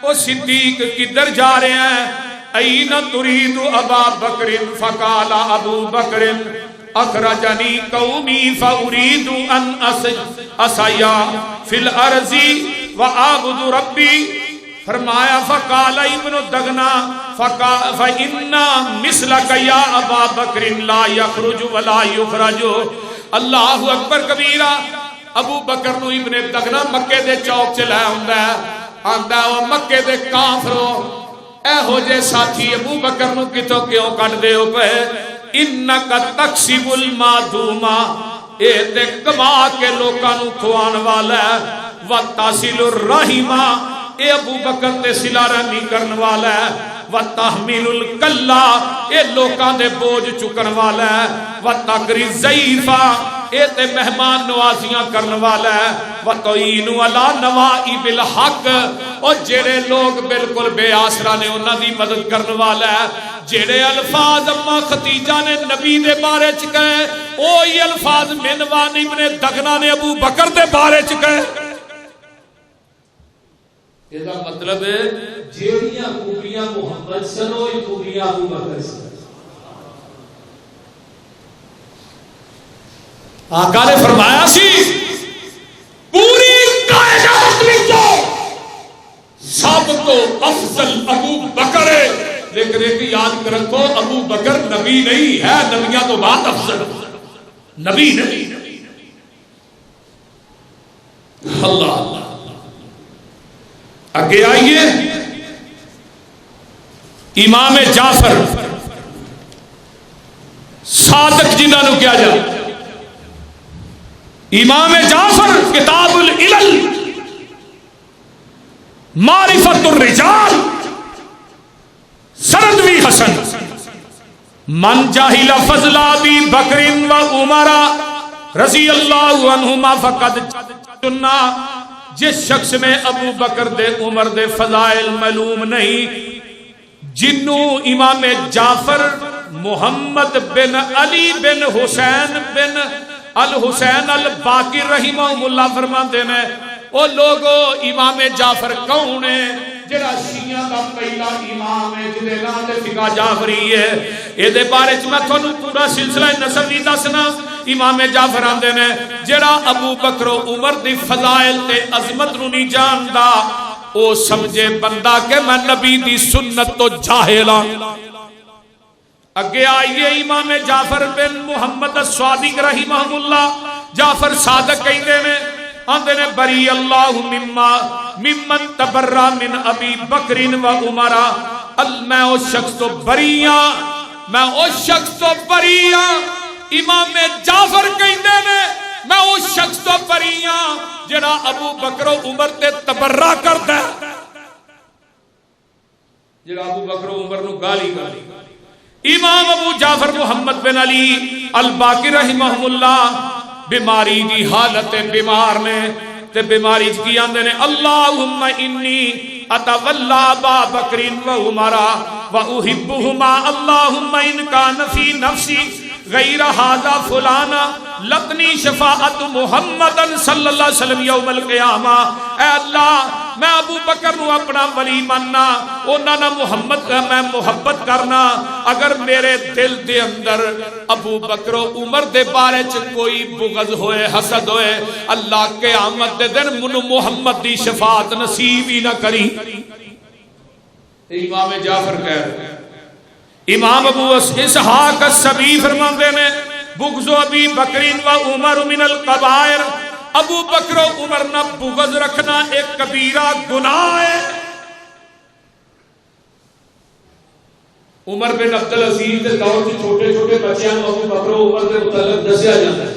او صدیق کدھر جا رہے ہیں؟ این ترید ابا بکر فقال ابو بکر اخرجنی قومی فارید ان اسیا فی الارض وعبد ربی۔ فرمایا فقال ابن دگنا فإنا مثلک یا ابا بکر لا یخرج ولا یخرج۔ اللہ اکبر کبیرہ۔ ابو بکر نو ابن دگنا مکے دے چوک چ لے آندا ہے، آندا او مکے دے کافرو اے ہو جے ساتھی ابو بکر نو کتوں کیوں کٹ دے ہو پے؟ انک تکسب المعدوما، اے تے کما کے لوکاں نو کھوان والا ہے، وتصل الرحیما، اے ابو بکر تے صلہ رحمی کرن والا ہے، وتحمل الکلا، اے لوکاں دے بوجھ چکن والا ہے، وتقری الضیفا، اے تے مہمان نوازیاں کرن والا ہے، وتعین علی نوائب الحق، اور جڑے لوگ بالکل بے آسرا نے انہاں دی مدد کرن والا ہے۔ جڑے الفاظ اما ختیجہ نے نبی دے بارے چ کہے اوہی الفاظ منوان ابن دگنا نے ابو بکر دے بارے چ کہے۔ یہ مطلب ہے جیڑیاں خوبیاں محمد سن وہی خوبیاں ابو بکر سن۔ آقا نے فرمایا سی پوری کائنات وچوں سب تو افضل ابو بکر ہے، لیکن ایک یاد رکھو ابو بکر نبی نہیں ہے، نبیوں تو بعد افضل نبی نہیں۔ اللہ اللہ اگے آئیے، امام جعفر صادق جنہاں نو کیا جائے، امام جعفر کتاب العلل معرفت الرجال سند بھی حسن، من جاہل فضل ابی بکر و عمر رضی اللہ عنہما فقد جنا، جس شخص میں ابو بکر دے عمر دے فضائل معلوم نہیں، جنوں امام جعفر محمد بن علی بن حسین بن الحسین الباقر رحمہ اللہ فرماتے ہیں او لوگو امام جعفر کون ہے؟ جڑا شیعہ دا پہلا امام ہے جدے نام تے فقہ جعفری ہے۔ اے دے بارے چ میں تھانوں پورا سلسلہ نسب نہیں دسنا۔ امام جعفر آندے نے جڑا ابو بکر و عمر دی فضائل تے عظمت نو نہیں جاندا او سمجھے بندہ کہ میں نبی دی سنت تو جاہل ہاں۔ اگے آئیے امام جعفر بن محمد الصادق رحمہ اللہ، جعفر صادق کہندے نے آندے نے بری اللہ ممن تبرا من ابی بکر و عمر، میں اس شخص تو بری ہاں، میں اس شخص تو بری ہاں۔ امام جعفر کہندے نے میں اس شخص تو بری ہاں جڑا ابو بکر و عمر تے تبرا کردا ہے، جڑا ابو بکر و عمر نو گالی گالی۔ امام ابو جعفر محمد بن علی الباقر رحمہ اللہ بیماری دی حالت بیمار نے تے بیماری کی آندے نے اللہم انی اتولا ابا بکر و عمر و احبہما اللہم ان کان فی نفسی غیر ھذا فلانا لقنی شفاعت محمد صلی اللہ علیہ وسلم یوم القیامہ۔ اے اللہ میں ابو بکر نو اپنا ولی مننا، انہاں نال محمد میں محبت کرنا۔ اگر میرے دل دے اندر ابو بکر و عمر دے بارے چ کوئی بغض ہوئے، حسد ہوئے، اللہ قیامت دے دن منو محمد دی شفاعت نصیب ہی نہ کری۔ امام جعفر کہہ رہے ہیں، امام ابو اسحاق السبی فرماتے ہیں بغض ابی بکر و عمر من القبائر، ابو بکر و عمر نہ بغض رکھنا ایک کبیرہ گناہ ہے۔ عمر بن عبدالعزیز کے دور کے چھوٹے چھوٹے بچیاں ابو بکر و عمر کے متعلق دسیا جاتا ہے،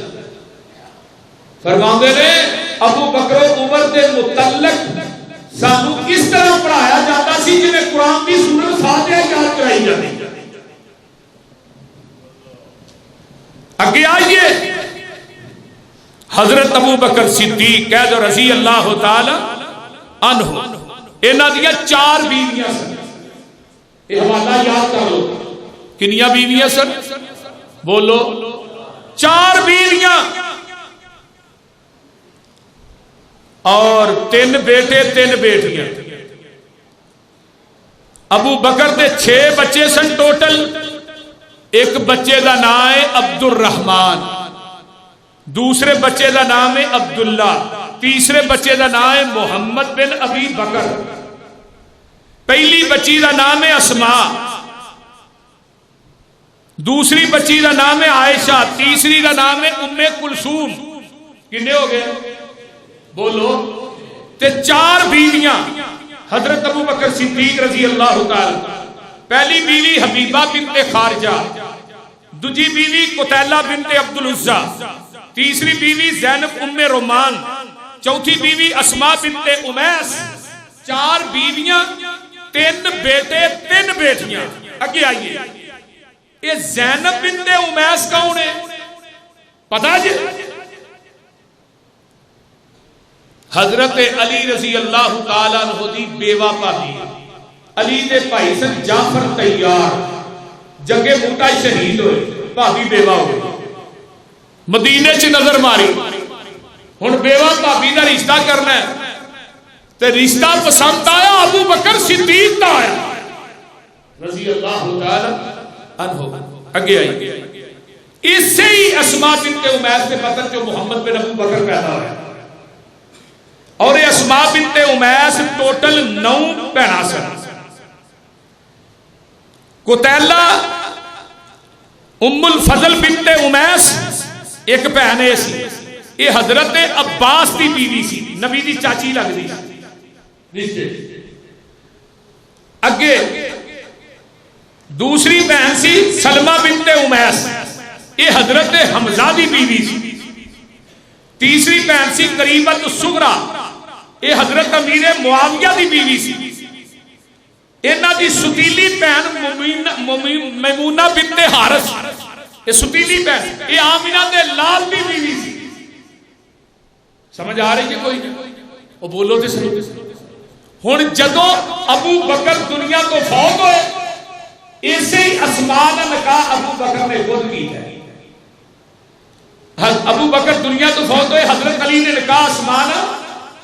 فرماتے ہیں ابو بکر و عمر کے متعلق سانو اس طرح پڑھایا جاتا سی جنہیں قرآن کی سورۃ فاتحہ یاد کرائی جاتی۔ آگے آئیے، حضرت ابو بکر صدیق کہہ دو رضی اللہ تعالی عنہ، انہاں دیاں 4 بیویاں سن۔ یہ حوالہ یاد کر لو، کنیاں بیویاں سن؟ بولو، 4 بیویاں اور 3 بیٹے 3 بیٹیاں۔ ابو بکر دے 6 بچے سن ٹوٹل، ایک بچے دا نام ہے عبد الرحمن، دوسرے بچے دا نام ہے عبداللہ، تیسرے بچے دا نام ہے محمد بن ابی بکر، پہلی بچی دا نام ہے اسماء، دوسری بچی دا نام ہے عائشہ، تیسری دا نام ہے ام کلثوم۔ کتنے ہو گئے؟ بولو۔ تے 4 بیویاں حضرت ابو بکر صدیق رضی اللہ تعالی، پہلی بیوی حبیبہ بنت خارجہ، دوسری بیوی قتیلہ بنت عبد العزہ، تیسری بیوی زینب ام رومان، چوتھی بیوی اسماء بنت امیس۔ 4 بیویاں 3 بیٹے 3 بیٹیاں۔ اگے آئیے، یہ زینب بنت امیس کون ہے پتہ جی؟ حضرت علی رضی اللہ تعالیٰ عنہ دی بیوہ پاکی، علی دے بھائی سن جعفر طیار، جنگ موٹا شہید ہوئے، بھابی بیوہ ہوئے، مدینے چ نظر ماری، ہن بیوہ بھابی دا رشتہ کرنا ہے، تے رشتہ پسند آیا ابو بکر صدیق دا آیا رضی اللہ تعالیٰ عنہ۔ اگے آئی، اس سے ہی اسماء بنت امیس کے پتر جو محمد بن ابو بکر پیدا ہویا، اور یہ اسماء بنت امیس ٹوٹل 9 بہناں سن۔ قتیلہ ام الفضل بنت امیس ایک بہن ہے سی، یہ حضرت عباس دی بیوی سی، نبی دی چاچی لگ دی رشتے۔ اگے دوسری بہن سی سلمہ بنت امیس، یہ حضرت حمزہ دی بیوی سی۔ تیسری بہن سی قریبۃ الصغریٰ، یہ حضرت امیر معاویہ دی بیوی سی۔ انہاں دی ستیلی بہن میمونہ بنت حارث، یہ ستیلی بہن، یہ آمینہ دے لال دی بیوی سی۔ سمجھ آ رہی ہے کوئی؟ وہ بولو تے صحیح۔ ہن جدوں ابو بکر دنیا تو فوت ہوئے، اسی اسماء دا نکاح ابو بکر نے خود کیتا ہے۔ ابو بکر دنیا تو فوت ہوئے، حضرت علی نے نکاح اسماء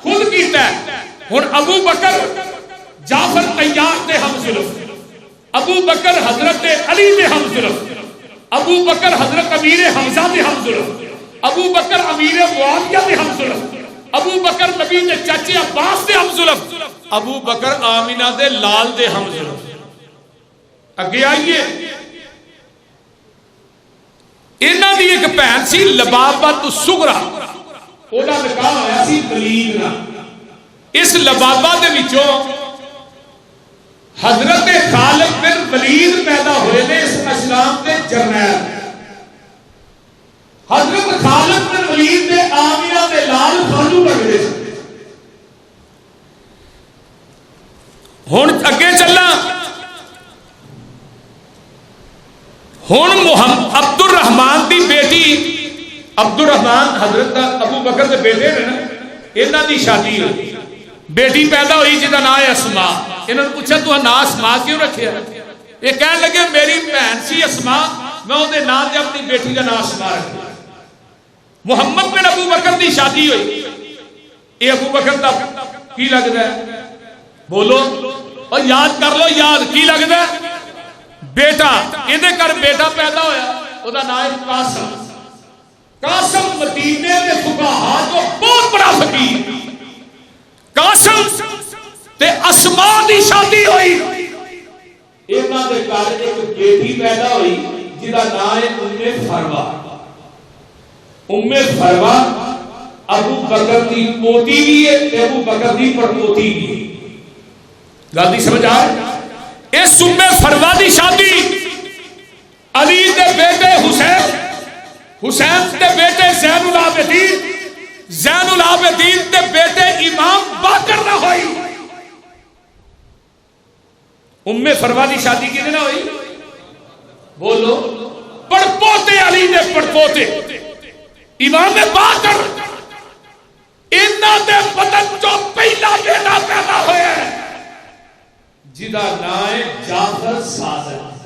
خود کیتا ہے۔ ہن ابو بکر جعفر طیار دے ہم ظلم، ابو بکر حضرت علی دے ہم ظلم، ابو بکر حضرت امیر حمزہ دے ہم ظلم، ابو بکر امیر معاویہ دے ہم ظلم، ابو بکر نبی دے چاچے عباس دے ہم ظلم، ابو بکر آمینہ دے لال دے ہم ظلم۔ اگے آئیے، انہاں دی ایک بہن سی لبابۃ الصغریٰ، اوہدا نکاح ہویا سی ولید نال۔ اس لبابہ دے وچوں حضرت خالد بن ولید پیدا ہوئے نے، اس اسلام کے جرنیل۔ حضرت خالد بن ولید دے آمینہ دے لال خانو لگدے سی۔ ہن اگے چلنا، ہن محمد عبد الرحمن دی بیٹی، عبد الرحمن حضرت ابو بکر دے بیٹے نے نا، انہاں دی شادی ہوئی، بیٹی پیدا ہوئی جہاں نام ہے اسماء۔ انہوں نے پوچھا تو نام اسماء کیوں رکھیا؟ یہ کہنے لگے میری بہن سی اسماء، میں وہ نام دے اپنی بیٹی کا نام اسماء رکھا۔ محمد بن ابو بکر دی شادی ہوئی، یہ ابو بکر دا کی لگتا ہے؟ بولو اور یاد کر لو، یاد کی لگتا ہے؟ بیٹا، یہ کر بیٹا پیدا ہویا، وہ نام ہے قاسم۔ قاسم مدینے کے فقہاء کو بہت بڑا فقیر، قاسم تے اسماء دی شادی ہوئی، انہاں دے گھر ایک بیٹی پیدا ہوئی جہدا نام ہے ام فروا۔ ام فروا ابو بکر دی پوتی بھی ہے تے ابو بکر دی پڑپوتی بھی ہے۔ گل دی سمجھ آئے؟ اس ام فروا دی شادی علی دے بیٹے حسین، حسین دے بیٹے زین العابدین، زین العابدین دے بیٹے امام باقر نہ ہوئی۔ ام فروا دی شادی کی نہ ہوئی؟ بولو، پڑپوتے علی دے پڑپوتے امام باقر، انہاں دے بدن جو پہلا بیٹا پیدا ہویا ہے جدا نام ہے جعفر صادق۔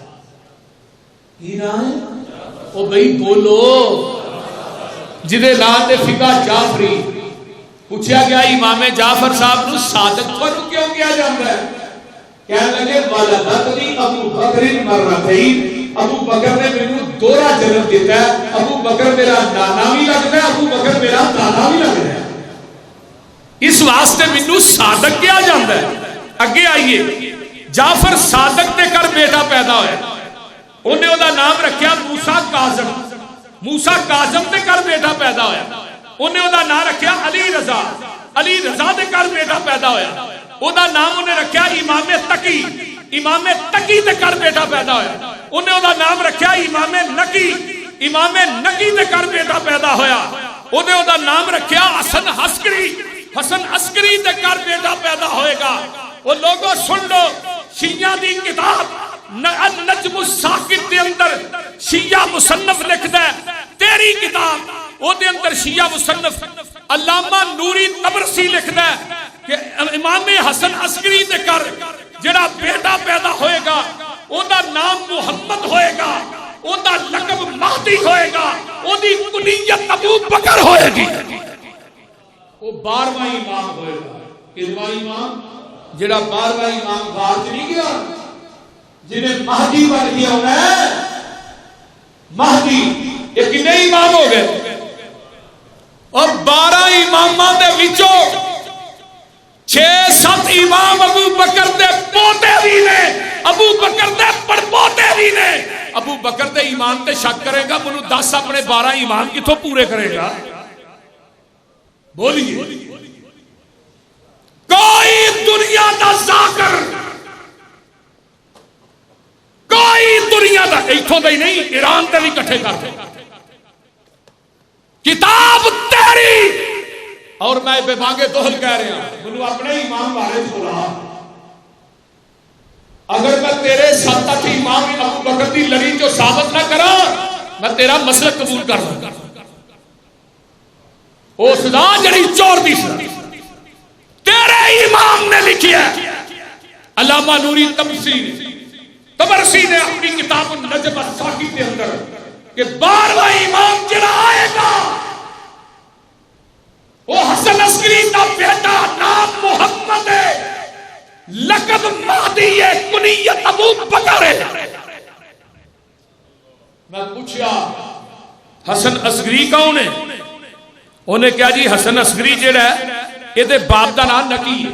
کی نام ہے؟ او بھئی بولو، جدے نام دے فقہ جعفری، پوچھا گیا امام جعفر صاحب نو صادق پر کیوں کیا جاتا ہے؟ کہنے لگے والدتنی ابو بکر مرتین، ابو بکر نے مینوں دورہ جنم دیتا ہے، ابو بکر میرا نانا بھی لگتا ہے، ابو بکر میرا دادا بھی لگتا ہے، اس واسطے مینوں صادق کیا جاتا ہے۔ اگے آئیے، جعفر صادق دے کر بیٹا پیدا ہویا، انہیں وہ نام رکھیا موسیٰ کاظم۔ موسیٰ کاظم دے کر بیٹا پیدا ہویا، انہیں وہ نام رکھیا علی رضا۔ علی رضا دے کر بیٹا پیدا ہویا، وہ نام انہیں رکھیا امام تقی۔ امام تقی دے کر بیٹا پیدا ہویا، انہیں وہ نام رکھیا امام نقی۔ امام نقی دے کر بیٹا پیدا ہویا، انہیں وہ نام رکھیا حسن عسکری۔ حسن عسکری دے کر بیٹا پیدا ہوئے گا۔ وہ لوگوں سن لو، شیعہ دی کتاب النجم الساقط دے اندر شیعہ مصنف لکھدا ہے، تیری کتاب وہ دے اندر شیعہ مصنف علامہ نوری طبرسی لکھدا ہے کہ امام حسن عسکری دے کر جڑا بیٹا پیدا ہوئے گا اوندا نام محمد ہوئے گا، اوندا لقب مہدی ہوئے گا، اودی کنیت ابو بکر ہوئے گی۔ وہ 12واں امام ہوئے گا۔ کتواں امام؟ جڑا 12واں امام غار نہیں گیا، جنہیں مہدی بن گیا ہونا ہے۔ مہدی یہ کتنے امام ہو گئے؟ اور 12 اماماں دے وچوں 6-7 امام ابو بکر دے پوتے بھی نے، ابو بکر دے پڑپوتے بھی نے۔ ابو بکر دے ایمان تے شک کرے گا، منو 10 اپنے 12 ایمان کتھوں پورے کرے گا؟ بولیے، کوئی دنیا دا ذاکر، کوئی دنیا دا، ایتھوں دا ہی نہیں ایران تے بھی کٹھے کر دے، کتاب تیری اور میں بے باغے دوہل کہہ رہا ہوں، منو اپنے امام والے چھوڑا۔ اگر میں تیرے 7 امام ابو بکر دی لڑی جو ثابت نہ کرا، میں تیرا مسلک قبول کر لوں گا۔ او سدا جڑی چور دی سدا تیرے امام نے لکھی ہے، علامہ نوری طبرسی نے اپنی کتاب النجم الساقط کے اندر کہ 12واں امام جڑا آئے گا وہ حسن عسکری کا بیٹا، نام محمد ہے، لقب مہدی ہے، کنیت ابو بکر ہے۔ میں پوچھا حسن عسکری کون ہے؟ انہیں کہا جی حسن عسکری جڑا ہے یہ دے باپ دا نام نقی ہے۔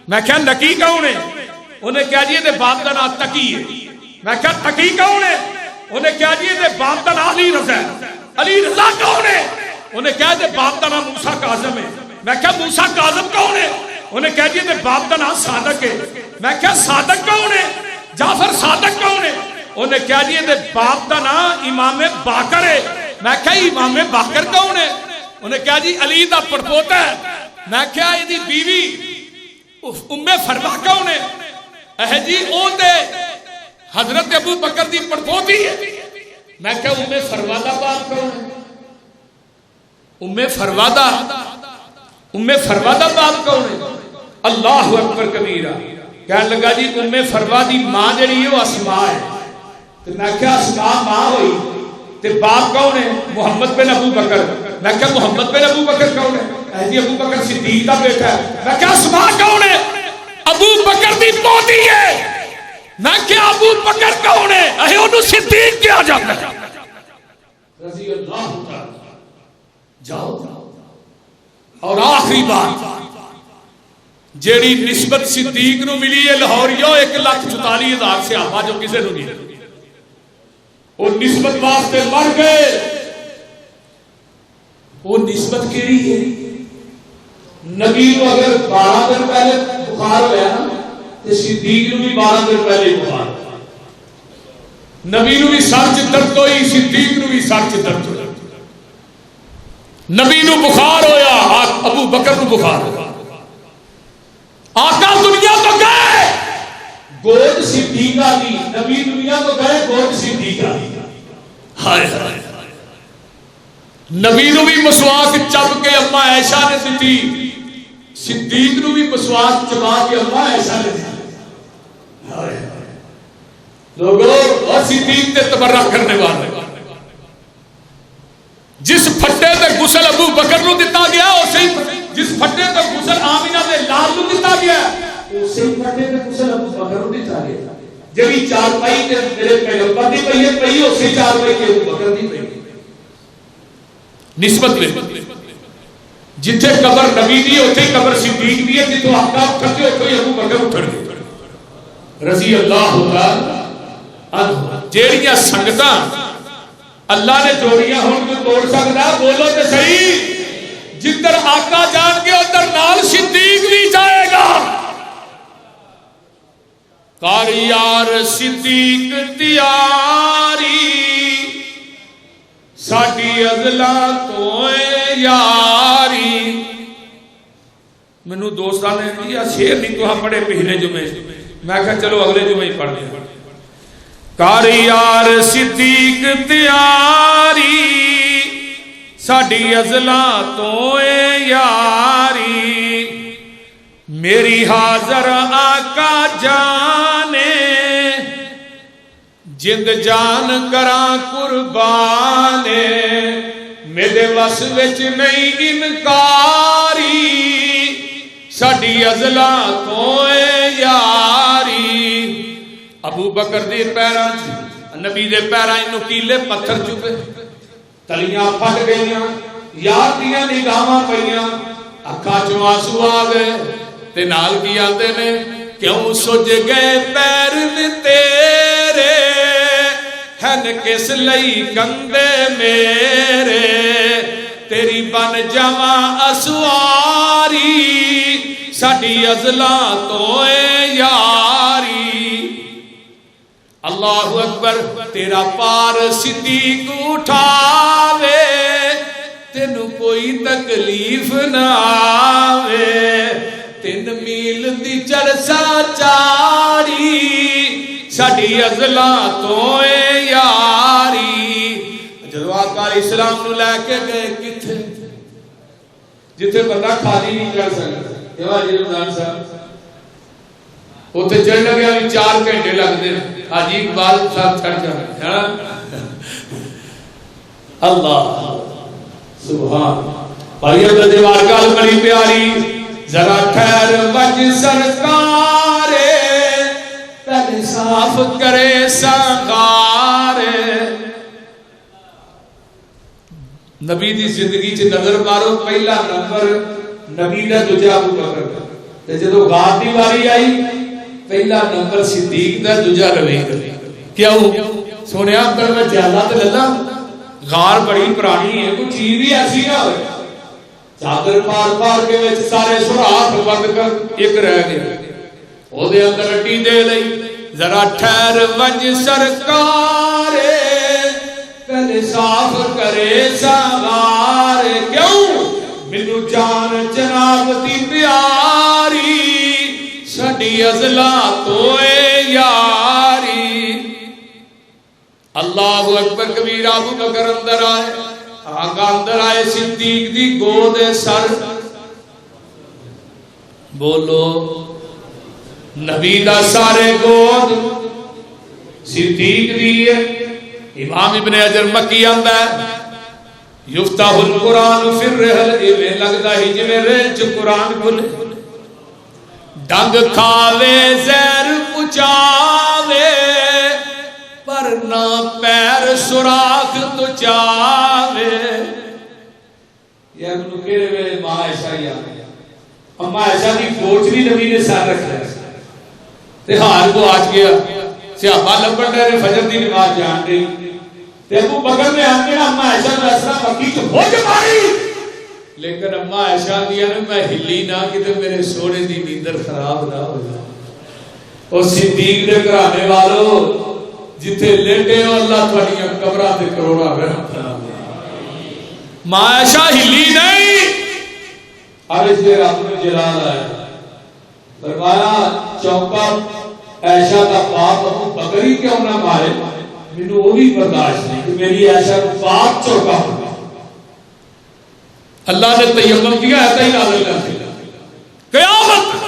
میں کہا نقی کون ہے؟ انہیں کہا جی یہ دے باپ دا نام تقی ہے۔ میں کہا تقی کون ہے؟ انہیں کہا جی یہ دے باپ دا نام علی رضا ہے۔ علی رضا کون ہے؟ انہیں کہا دے باپ دا نام موسیٰ کاظم ہے۔ میں کہا موسیٰ کاظم کون ہے؟ انہیں کہا جی دے باپ دا نام صادق ہے۔ میں کہا صادق کون ہے؟ جعفر صادق کون ہے؟ انہیں کہا جی دے باپ دا نام امام باقر ہے۔ میں کہا امام باقر کون ہے؟ انہیں کہا جی علی دا پڑپوتا ہے۔ میں کہا یہ دی بیوی ام فروا کون ہے؟ اے جی او دے حضرت ابو بکر دی پڑپوتی ہے۔ میں کہا ام فروا دا باپ کون ہے؟ ام فروا دا باپ کون ہے؟ اللہ اکبر کبیرہ۔ کہنے لگا جی ام فروا دی ماں جڑی ہے وہ اسماء ہے۔ تو میں کہا اسماء ماں ہوئی تے باپ کون ہے؟ محمد بن ابو بکر۔ میں کہا محمد بن ابو بکر کون ہے؟ جی ابو بکر صدیق کا بیٹا ہے. میں کیا اسماء کون ہے؟ ابو بکر دی پوتی ہے. میں کیا ابو بکر کون ہے؟ اے انہوں صدیق کیا جاتا ہے رضی اللہ تعالی. جاؤ. اور آخری بات جیڑی نسبت صدیق نو ملی ہے لاہوریو 1,44,000 صحابہ جو کسے نو نہیں وہ نسبت واسطے مر گئے. وہ نسبت کیڑی ہے؟ نبی کو اگر 12 دن پہلے بخار ہوا نا تو صدیق نو بھی 12 دن پہلے بخار ہوا. نبی نو بھی سر چ درد ہوئی, صدیق نو بھی سر چ درد ہوئی. نبی نو بخار ہویا, ابو بکر نو بخار ہوا. آقا دنیا تو گئے, گود صدیقہ دی. نبی دنیا تو گئے, گود صدیقہ دی. ہائے ہائے. نبی نو بھی مسواک چب کے اما عائشہ نے دیتی, صدیق نو بھی مسواک چبا کے اما عائشہ نے دیتی. ہائے ہائے. لوگوں اور صدیق تے تبرک کرنے والے, جس پھٹے تے غسل ابو بکر نو دتا گیا اسی جس پھٹے تے غسل آمینہ دے لال نو دتا گیا اسی پھٹے تے غسل ابو بکر نو دتا گیا. جبھی چار پائی تے میرے پیغمبر دی پئی ہے پئی اسی چار پائی تے ابو بکر دی پئی. نسبت میں جتھے قبر نبی دی اوتھے قبر صدیق دی ہے, جتھوں آقا اٹھتے اوتھے ابو بکر اٹھن گے رضی اللہ تعالی عنہ. جیڑیاں سنگتاں اللہ نے جوڑیاں ہون کو توڑ سکدا؟ بولو تے صحیح. جدھر آقا جان کے ادھر نال صدیق بھی جائے گا. کار یار صدیق تیاری ساڈی ازلاں تو یاری. مینوں دوستاں نے کہا شعر نہیں تو پڑھے پچھلے جمعے, میں کہا چلو اگلے جمعے ہی پڑھ لیں. کار یار صدیق تیاری ساڈی ازلاں تو یاری. میری حاضر آقا جانے جند جان کراں قربانے. میرے وس وچ نہیں انکاری ساڈی ازلاں تو یاری. ابو بکر دے پیراں نبی دے پیراں نکیلے پتھر چبے, تلیاں پھٹ گئیاں, یار دیاں نگاہاں پئیاں, اکھاں چوں آنسو آ گئے تے نال کی آندے نے کیوں سج گئے پیر تیرے ہن کس لئی کندے میرے. تیری بن جاواں اسواری ساڈی ازلاں تو یاری. اللہ اکبر. تیرا پار صدیق اٹھاوے تینو کوئی تکلیف نہ آوے. 3 میل دی چرسا چاڑی ساڈی ازلاں تو یاری. جدو آقا علیہ السلام نو لے کے گئے کتھے جتھے بندہ خالی نہیں کر سکتا, حاجی رمضان صاحب اتنے چڑھ لگیا بھی 4 گھنٹے لگتے ہیں. حاجی اقبال صاحب چڑھ جانا. اللہ سبحان. بھائی اب دیوار گل بڑی پیاری. ذرا ٹھہر بج سرکارے پہلے صاف کرے سنگارے. نبی دی زندگی چ نظر مارو, پہلا نمبر نبی دا, دوجا ابو بکر دا. تے جدو غار دی واری آئی پہلا نمبر صدیق دا, دوجا رویہ. کیوں سونیا اندر میں جہالت للا, غار بڑی پرانی ہے, کوئی چیز بھی ایسی نہ ہوئے. چادر پار پار کے وچ سارے سوراخ بند کر ایک رہ گیا, او دے اندر اٹی دے لئی. ذرا ٹھہر وج سرکارے پہلے صاف کرے سنگارے. کیوں مینوں جان جناب دی پیاری ساڈی ازلاں تو یاری. اللہ اکبر کبیرہ. ابو بکر اندر آئے, آقا اندر آئے, صدیق دی گود سر. بولو نبی دا سارے گود صدیق دی ہے. امام ابن حجر مکی آندا ہے یفتح القرآن فی الرحل ایویں لگدا ہی جویں ریل چ قرآن کھلے ڈنگ کھاوے زہر پچاوے پر نہ پیر سوراخ تو چاوے یا منو کہڑے ویلے ماں عائشہ یاد اما عائشہ دی کوچ بھی نبی نے سر رکھا تے حال کو آج گیا صحابہ لبن ڈرے فجر دی نماز جان رہی تے ابو بکر نے آنے اما عائشہ نے اسرا مکی تو ہو جماری لیکن اما عائشہ دیا نے میں ہلی نہ کہ میرے سونے دی نیندر خراب نہ ہو جائے اور صدیق دے گھرانے والوں جتھے لیٹے ہو اللہ تھوڑیاں قبراں تے کروڑا رحمت ماں عائشہ ہلی نہیں اب اس دے رب نے جلال آیا فرمایا چوکا عائشہ کا باپ ابو بکر ہی کیوں نہ مارے مینوں وہ بھی برداشت نہیں کہ میری عائشہ کو باپ چوکا ہوگا اللہ نے تیمم کیا ایسا ہی نازل کر دیا قیامت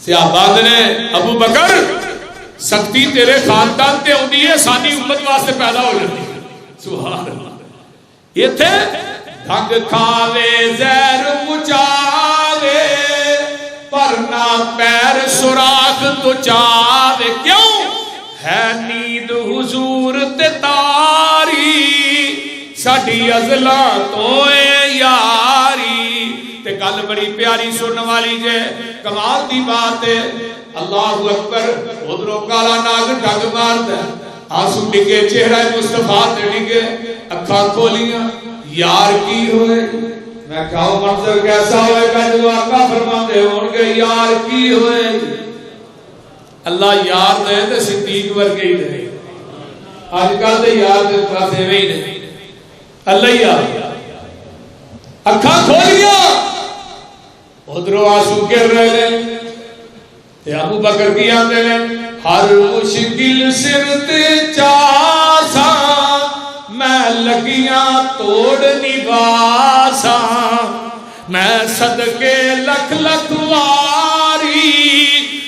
صحابہ نے ابو بکر سختی تیرے خاندان تے ہوندی ہے سانی امت واسطے پیدا ہو جاتی ہے سبحان اللہ یہ تھے ڈھنگ کھاوے زہر پچاوے پر نہ پیر سوراخ تو چاوے کیوں ہے نیند حضور تے تاری ساڈی ازلاں تو یاری تے گل بڑی پیاری سنن والی جے کمال دی بات ہے اللہ اکبر ادھروں کالا ناگ ڈگ ماردا آنسو ڈگے چہرہ مصطفیٰ تے ڈگے اکھاں کھولیاں یار کی ہوئے میں کہوں منظر کیسا ہوئے گا جو آقا فرماندے ہون گے یار کی ہوئے اللہ یار دے تے صدیق ورگے ہی دے آج کل دے یار دے پاسے وہی نہیں اللہ یار اکھاں کھولیا ادھروں آنسو گر رہے ہیں تے ابو بکر کی آندے نے ہر مشکل سر تے چاسا میں لگیاں توڑ نباسا میں صدقے لکھ لکھ واری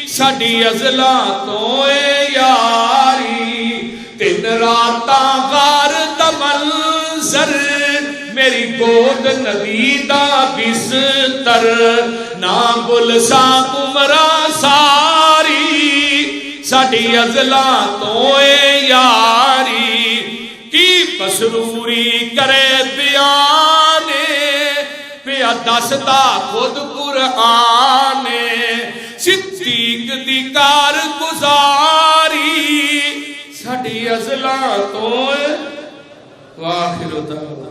ساڈی ازلاں تو یاری تین راتاں غار دا منظر میری گود نبی دا بستر نہ بلساں عمرہ ساری ساڈی ازلاں تو یاری کی مسروری کرے بیان پیا دستا خود قرآن صدیق دی کار گزاری ساڈی ازلاں تو واخر دعوانا